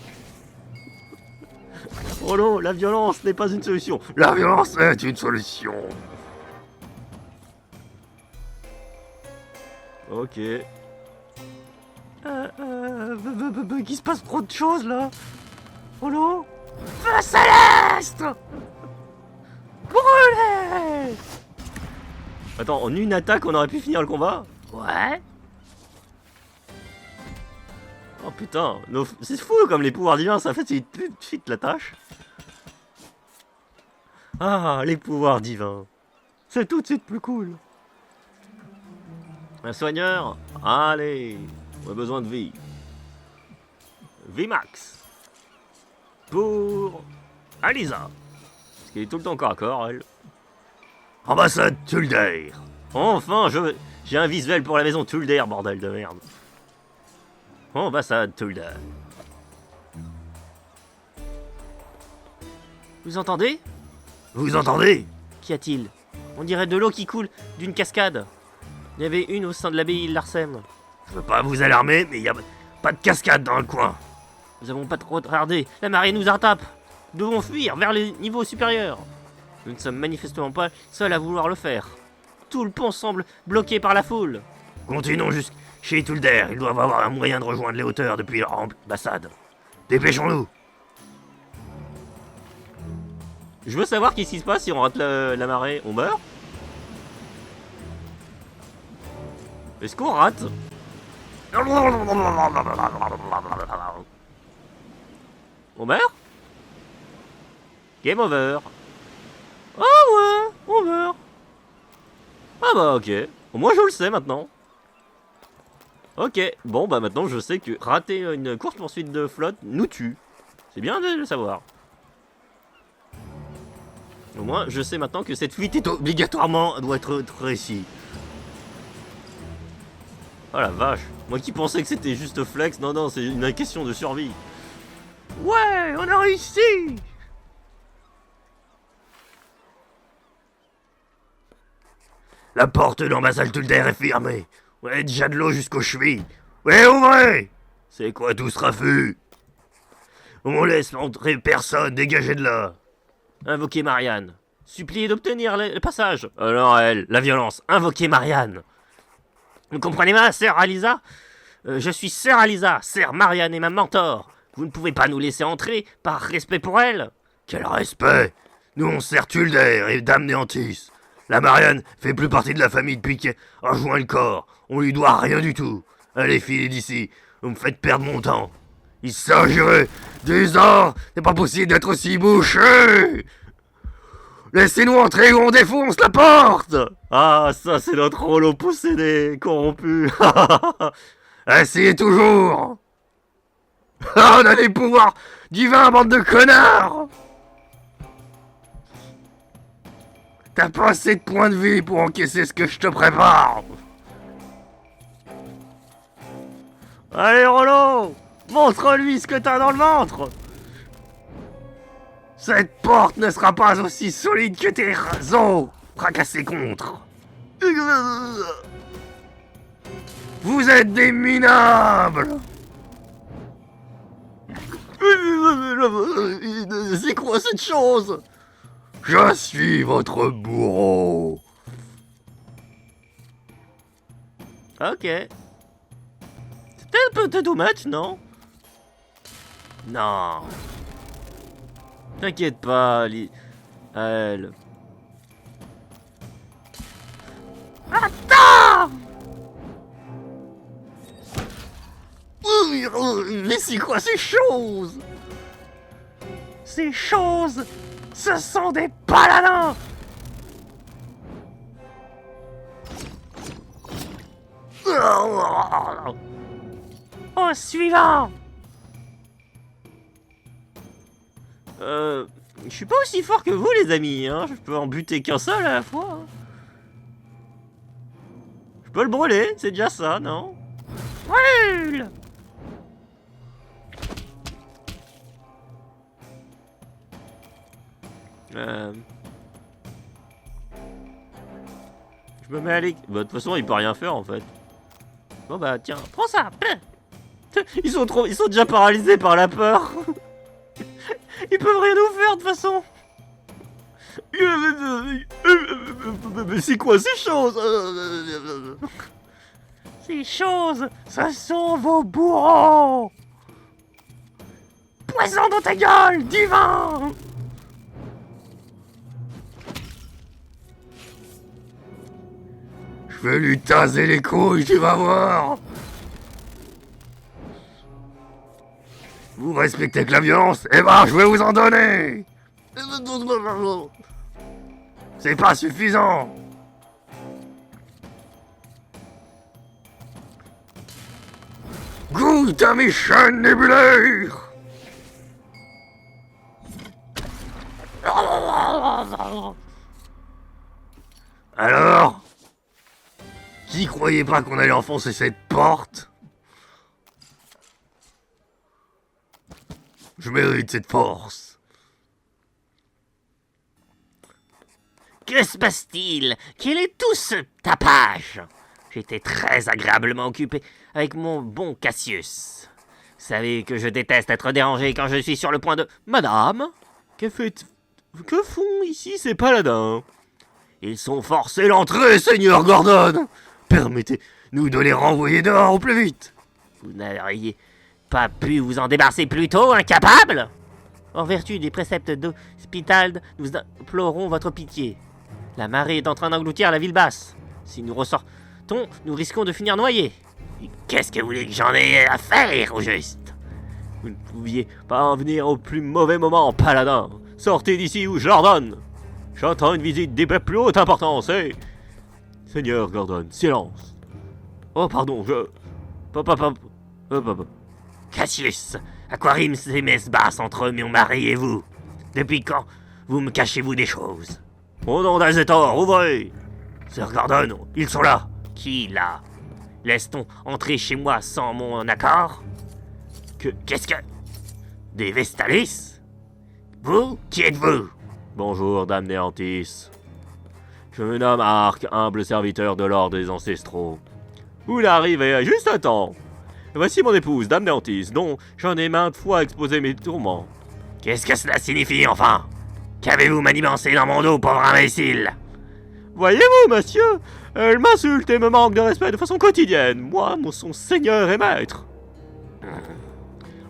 Oh non, la violence n'est pas une solution. La violence est une solution. Ok. Qu'il se passe trop de choses là. Oh non. Feu céleste! Brûlez! Attends, en une attaque, on aurait pu finir le combat? Ouais. Oh putain, c'est fou comme les pouvoirs divins, ça fait tout de suite la tâche. Ah, les pouvoirs divins. C'est tout de suite plus cool. Un soigneur? Allez, on a besoin de vie. Vie max. Pour Alisa. Parce qu'elle est tout le temps corps à corps, elle. Ambassade Tulder. Enfin, j'ai un visuel pour la maison Tulder, bordel de merde. Ambassade Tulder. Vous entendez? Vous entendez? Qu'y a-t-il? On dirait de l'eau qui coule d'une cascade. Il y avait une au sein de l'abbaye Larsem. Je veux pas vous alarmer, mais il y a pas de cascade dans le coin. Nous avons pas trop retardé. La marée nous rattrape. Nous devons fuir vers les niveaux supérieurs. Nous ne sommes manifestement pas seuls à vouloir le faire. Tout le pont semble bloqué par la foule. Continuons jusqu'à chez Tulder. Ils doivent avoir un moyen de rejoindre les hauteurs depuis leur ambassade. Dépêchons-nous. Je veux savoir qu'est-ce qui se passe si on rate la marée. On meurt? Est-ce qu'on rate? On meurt? Game over. Ah ouais, on meurt. Ah bah ok. Au moins je le sais maintenant. Ok, bon bah maintenant je sais que rater une course poursuite de flotte nous tue. C'est bien de le savoir. Au moins je sais maintenant que cette fuite est obligatoirement doit être réussie. Oh la vache. Moi qui pensais que c'était juste flex, non non c'est une question de survie. Ouais, on a réussi. La porte de l'ambassade Tulder est fermée. Ouais, déjà de l'eau jusqu'aux chevilles. Ouais, ouvrez! C'est quoi tout ce raffut? On laisse entrer personne, dégagez de là. Invoquez Marianne. Suppliez d'obtenir le passage. Alors elle, la violence. Invoquez Marianne. Vous comprenez ma sœur Alisa? Je suis sœur Alisa, sœur Marianne est ma mentor. Vous ne pouvez pas nous laisser entrer par respect pour elle. Quel respect! Nous on sert Tulder et Dame Néantis. La Marianne fait plus partie de la famille depuis qu'elle a rejoint le corps. On lui doit rien du tout. Allez, filez d'ici. Vous me faites perdre mon temps. Il s'agirait des ans. C'est pas possible d'être aussi bouché. Laissez-nous entrer ou on défonce la porte. Ah, ça c'est notre rôle possédé, corrompu. Essayez toujours. Ah, on a des pouvoirs divins, bande de connards. T'as pas assez de points de vie pour encaisser ce que je te prépare. Allez Rollo, montre-lui ce que t'as dans le ventre. Cette porte ne sera pas aussi solide que tes os fracassés contre. Vous êtes des minables. C'est quoi cette chose? Je suis votre bourreau. Ok. C'était un peu too much, non? Non. T'inquiète pas, elle. Attends! Mais c'est quoi ces choses? Ces choses, ce sont des paladins! Au suivant! Je suis pas aussi fort que vous, les amis, hein. Je peux en buter qu'un seul à la fois. Hein. Je peux le brûler, c'est déjà ça, non? Brûle! Je me mets à l'éc... Bah, de toute façon, il peut rien faire, en fait. Bon, bah, tiens, prends ça. Ils sont déjà paralysés par la peur. Ils peuvent rien nous faire, de toute façon. Mais c'est quoi ces choses? Ces choses, ce sont vos bourreaux! Poison dans ta gueule, divin! Je vais lui taser les couilles, tu vas voir! Vous respectez que la violence? Eh ben, je vais vous en donner! C'est pas suffisant! Goûte à mes chaînes nébulaires! Alors? Qui croyait pas qu'on allait enfoncer cette porte? Je mérite cette force. Que se passe-t-il? Quel est tout ce tapage? J'étais très agréablement occupé avec mon bon Cassius. Vous savez que je déteste être dérangé quand je suis sur le point de... Madame, que font ici ces paladins? Ils sont forcés d'entrer, Seigneur Gordon. Permettez-nous de les renvoyer dehors au plus vite. Vous n'auriez pas pu vous en débarrasser plus tôt, incapable? En vertu des préceptes d'Hospital, nous implorons votre pitié. La marée est en train d'engloutir la ville basse. Si nous ton, nous risquons de finir noyés. Et qu'est-ce que vous voulez que j'en ai à faire, au juste? Vous ne pouviez pas en venir au plus mauvais moment, paladin. Sortez d'ici ou je l'ordonne. J'entends une visite des plus haute importance, et... Seigneur Gordon, silence. Oh, pardon, je... Papa. Cassius, à quoi riment ces messes basses entre mon mari et vous? Depuis quand vous me cachez-vous des choses? Au nom d'Azetor, ouvrez. Sir Gordon, ils sont là. Qui, là? Laisse-t-on entrer chez moi sans mon accord? Qu'est-ce que... Des Vestalis? Vous? Qui êtes-vous? Bonjour, dame Néantis. Je me nomme Arc, humble serviteur de l'ordre des ancestraux. Vous l'arrivez juste à temps. Voici mon épouse, dame Néantis, dont j'en ai maintes fois exposé mes tourments. Qu'est-ce que cela signifie, enfin? Qu'avez-vous manigancé dans mon dos, pauvre imbécile? Voyez-vous, monsieur, elle m'insulte et me manque de respect de façon quotidienne. Moi, son seigneur et maître.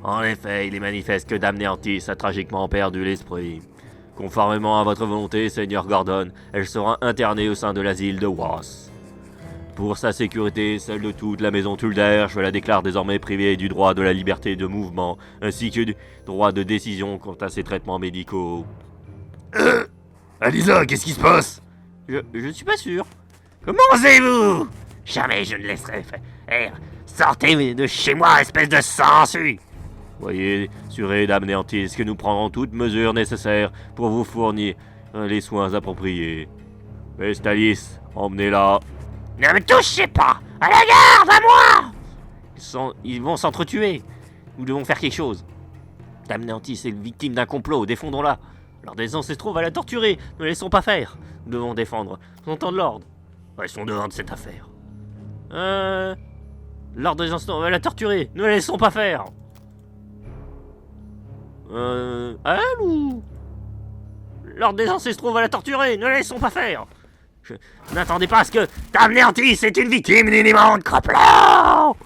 En effet, il est manifeste que dame Néantis a tragiquement perdu l'esprit. Conformément à votre volonté, Seigneur Gordon, elle sera internée au sein de l'asile de Was. Pour sa sécurité, celle de toute la maison Tulder, je la déclare désormais privée du droit de la liberté de mouvement, ainsi que du droit de décision quant à ses traitements médicaux. Alisa, qu'est-ce qui se passe? Je ne suis pas sûr. Comment osez-vous? Jamais je ne laisserai faire. Sortez de chez moi, espèce de sangsue! Voyez, assurez, dame Néantis, que nous prendrons toutes mesures nécessaires pour vous fournir les soins appropriés. Vestalis, emmenez-la. Ne me touchez pas! À la garde, à moi! Ils vont s'entretuer. Nous devons faire quelque chose. Dame Néantis est victime d'un complot, défendons-la. L'ordre des ancestraux va la torturer, ne la laissons pas faire. Nous devons défendre. Nous entendons l'ordre. Restons devant de cette affaire. L'ordre des ancestraux va la torturer, ne la laissons pas faire. À elle ou... L'ordre des ancestraux va la torturer, ne la laissons pas faire. N'attendez pas à ce que Dame Néantis est une victime d'une immonde cropelot!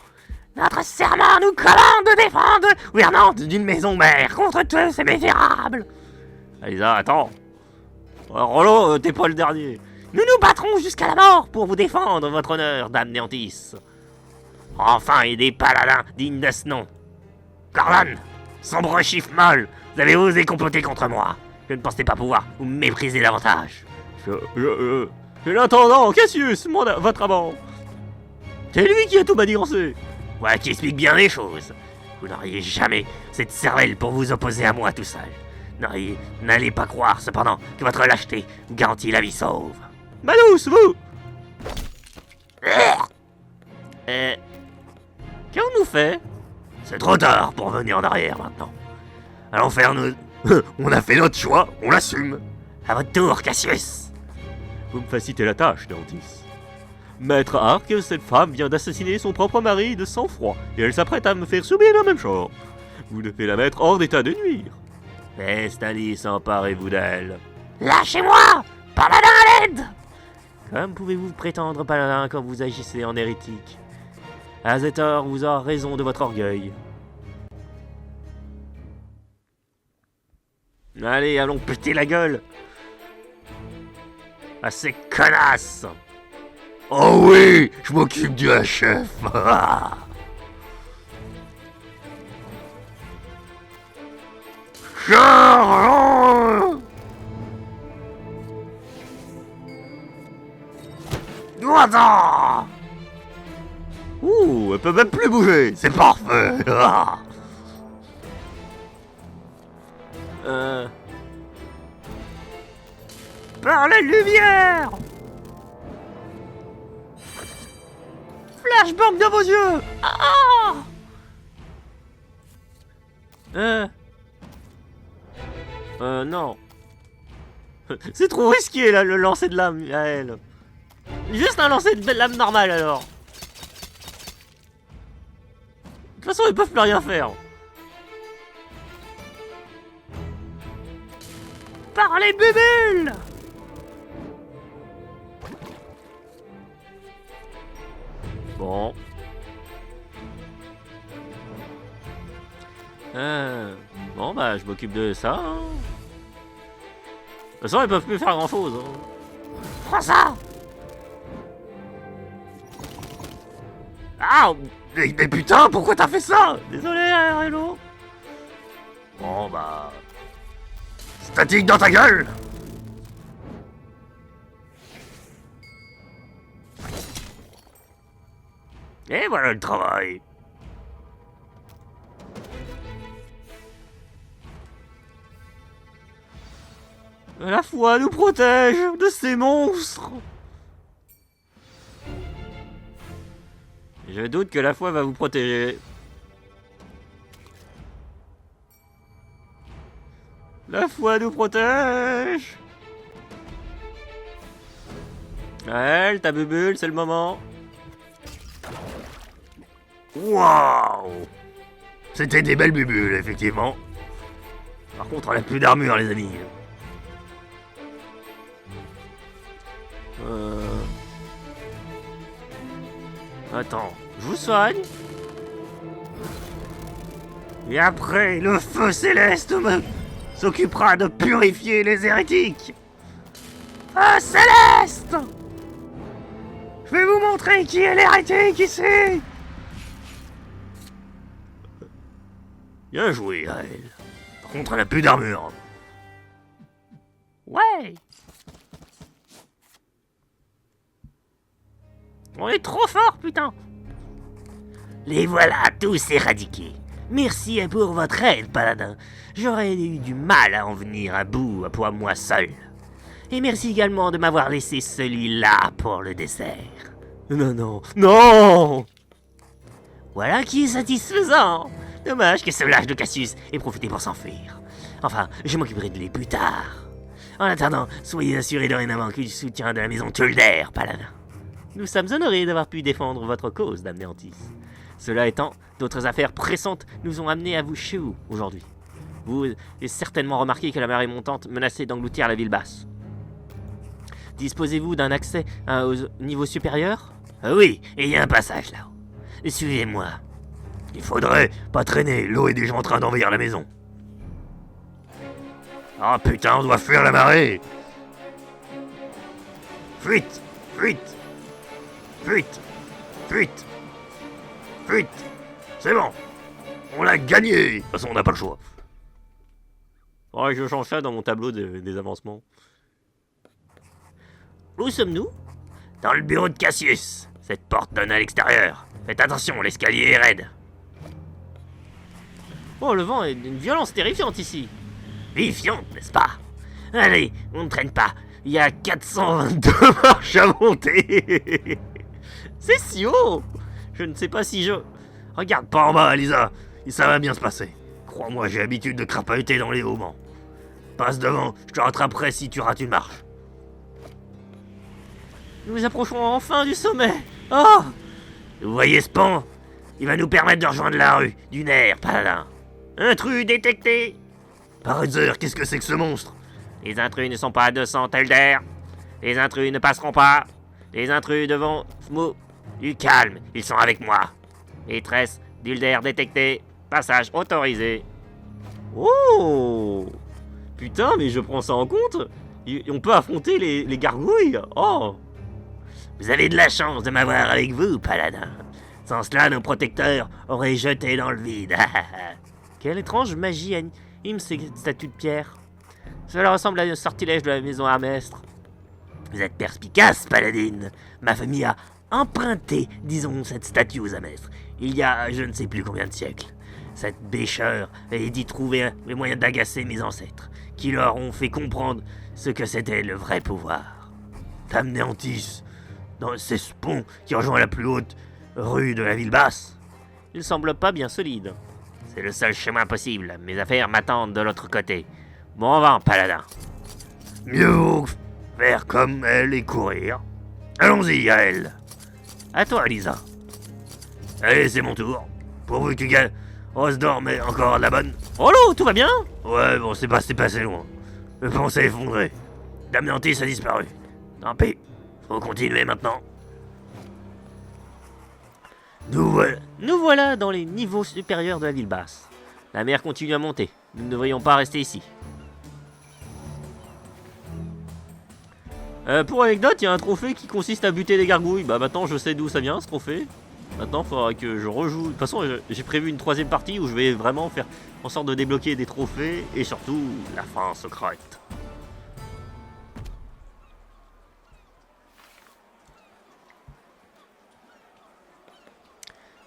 Notre serment nous commande de défendre la gouvernante d'une maison mère contre tous ces misérables! Alisa, attends. Rollo, t'es pas le dernier. Nous nous battrons jusqu'à la mort pour vous défendre, votre honneur, Dame Néantis. Enfin, et des paladins dignes de ce nom. Gordon, sombre chiffre molle, vous avez osé comploter contre moi. Je ne pensais pas pouvoir vous mépriser davantage. L'intendant, Cassius, votre amant. C'est lui qui a tout manigancé. Voilà qui explique bien les choses. Vous n'auriez jamais cette cervelle pour vous opposer à moi tout seul. N'allez pas croire, cependant, que votre lâcheté vous garantit la vie sauve. Manus, vous. Qu'avons-nous fait? C'est trop tard pour venir en arrière maintenant. Allons faire nous... On a fait notre choix, on l'assume. À votre tour, Cassius. Vous me facilitez la tâche, Néantis. Maître Arc, cette femme vient d'assassiner son propre mari de sang-froid, et elle s'apprête à me faire subir la même chose. Vous devez la mettre hors d'état de nuire. Vestalis, emparez-vous d'elle. Lâchez-moi! Paladin à l'aide! Comme pouvez-vous prétendre paladin quand vous agissez en hérétique? Azetor vous a raison de votre orgueil. Allez, allons péter la gueule à ces connasses! Oh oui, je m'occupe du chef. Ouh, elle peut même plus bouger, c'est parfait. Par la lumière! Flashbang dans vos yeux! Non. C'est trop risqué là, le lancer de lame à elle. Juste un lancer de lame normal alors. De toute façon, ils peuvent plus rien faire. Par les bulles! Bon. Bon bah je m'occupe de ça. Hein. De toute façon ils peuvent plus faire grand chose. Hein. Prends ça! Ah, mais putain, pourquoi t'as fait ça? Désolé, Hello. Bon, bah... Statique dans ta gueule! Et voilà le travail. La foi nous protège de ces monstres. Je doute que la foi va vous protéger. La foi nous protège. Elle, ta bubule, c'est le moment. Waouh! C'était des belles bubules, effectivement. Par contre, elle a plus d'armure, les amis. Attends, je vous soigne. Et après, le feu céleste s'occupera de purifier les hérétiques. Feu céleste! Je vais vous montrer qui est l'hérétique ici. Bien joué, Gaël. Par contre, elle a plus d'armure. Ouais. On est trop fort, putain. Les voilà tous éradiqués. Merci pour votre aide, paladin. J'aurais eu du mal à en venir à bout pour moi seul. Et merci également de m'avoir laissé celui-là pour le dessert. Non. Voilà qui est satisfaisant. Dommage que ce lâche de Cassius ait profité pour s'enfuir. Enfin, je m'occuperai de lui plus tard. En attendant, soyez assurés dorénavant du soutien de la maison Tulder, paladin. Nous sommes honorés d'avoir pu défendre votre cause, Dame Néantis. Cela étant, d'autres affaires pressantes nous ont amenés à vous chez vous aujourd'hui. Vous avez certainement remarqué que la marée montante menaçait d'engloutir la ville basse. Disposez-vous d'un accès au niveau supérieur? Oui, et il y a un passage là-haut. Suivez-moi. Il faudrait pas traîner, l'eau est déjà en train d'envahir la maison. Ah putain, on doit fuir la marée. Fuite. C'est bon. On l'a gagné. De toute façon, on n'a pas le choix. Ouais, je change ça dans mon tableau des avancements. Où sommes-nous? Dans le bureau de Cassius. Cette porte donne à l'extérieur. Faites attention, l'escalier est raide. Oh, le vent est d'une violence terrifiante ici. Terrifiante, n'est-ce pas? Allez, on ne traîne pas. Il y a 422 marches à monter. C'est si haut. Je ne sais pas si je... Regarde pas en bas, Lisa. Ça va bien se passer. Crois-moi, j'ai l'habitude de crapahuter dans les haubans. Passe devant, je te rattraperai si tu rates une marche. Nous approchons enfin du sommet. Oh! Vous voyez ce pont? Il va nous permettre de rejoindre la rue du nerf, paladin. Intrus détecté. Paradzer, qu'est-ce que c'est que ce monstre? Les intrus ne sont pas 200 Telder. Les intrus ne passeront pas. Les intrus devant Smo. Du calme, ils sont avec moi. Maîtresse, Dulder détecté. Passage autorisé. Oh! Putain, mais je prends ça en compte. On peut affronter les gargouilles. Oh! Vous avez de la chance de m'avoir avec vous, paladin. Sans cela, nos protecteurs auraient jeté dans le vide. Quelle étrange magie anime ces statues de pierre. Cela ressemble à un sortilège de la maison Armestre. Vous êtes perspicace, paladine. Ma famille a emprunté, disons, cette statue aux Amestres, il y a je ne sais plus combien de siècles. Cette bêcheur avait dit trouver les moyens d'agacer mes ancêtres, qui leur ont fait comprendre ce que c'était le vrai pouvoir. Dame Néantis, c'est ce pont qui rejoint la plus haute rue de la ville basse. Il semble pas bien solide. C'est le seul chemin possible. Mes affaires m'attendent de l'autre côté. Bon vent, paladin. Mieux vaut faire comme elle et courir. Allons-y, à elle. À toi, Lisa. Allez, c'est mon tour. Pourvu que Osdor met encore la bonne. Oh là, tout va bien? Ouais, bon, c'est passé loin. Le pont s'est effondré. Dame Néantis a disparu. Tant pis. Faut continuer maintenant. Nous voilà dans les niveaux supérieurs de la ville basse. La mer continue à monter. Nous ne devrions pas rester ici. Pour anecdote, il y a un trophée qui consiste à buter des gargouilles. Bah maintenant je sais d'où ça vient ce trophée. Maintenant, il faudra que je rejoue. De toute façon, j'ai prévu une 3e partie où je vais vraiment faire en sorte de débloquer des trophées et surtout la fin secrète.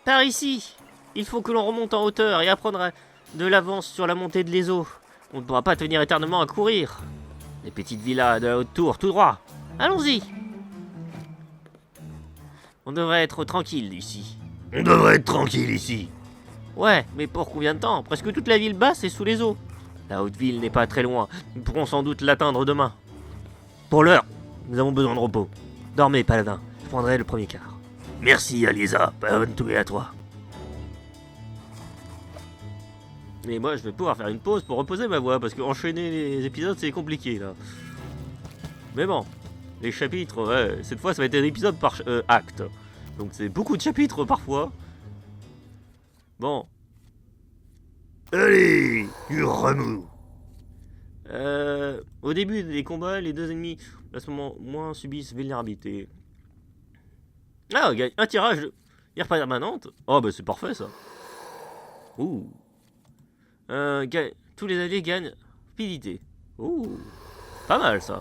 Par ici, il faut que l'on remonte en hauteur et apprendre de l'avance sur la montée de les eaux. On ne pourra pas tenir éternellement à courir. Les petites villas de la haute tour, tout droit. Allons-y. On devrait être tranquille ici. On devrait être tranquille ici. Ouais, mais pour combien de temps? Presque toute la ville basse est sous les eaux. La haute ville n'est pas très loin. Nous pourrons sans doute l'atteindre demain. Pour l'heure, nous avons besoin de repos. Dormez, paladin. Je prendrai le premier quart. Merci, Aliesa. Bonne nuit à toi. Et moi, je vais pouvoir faire une pause pour reposer ma voix, parce que enchaîner les épisodes, c'est compliqué, là. Mais bon, les chapitres, ouais, cette fois, ça va être un épisode par acte. Donc c'est beaucoup de chapitres, parfois. Bon. Allez, du remous. Au début des combats, les deux ennemis, à ce moment, moins subissent vulnérabilité. Ah, un tirage de guerre permanente. Oh, bah c'est parfait, ça. Ouh. Tous les alliés gagnent rapidité. Ouh. Pas mal, ça.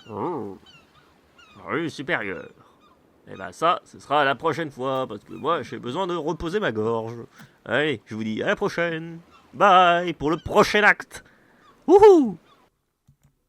Oh. Rue supérieure. Et bah ça, ce sera la prochaine fois, parce que moi, j'ai besoin de reposer ma gorge. Allez, je vous dis à la prochaine. Bye pour le prochain acte. Wouhou!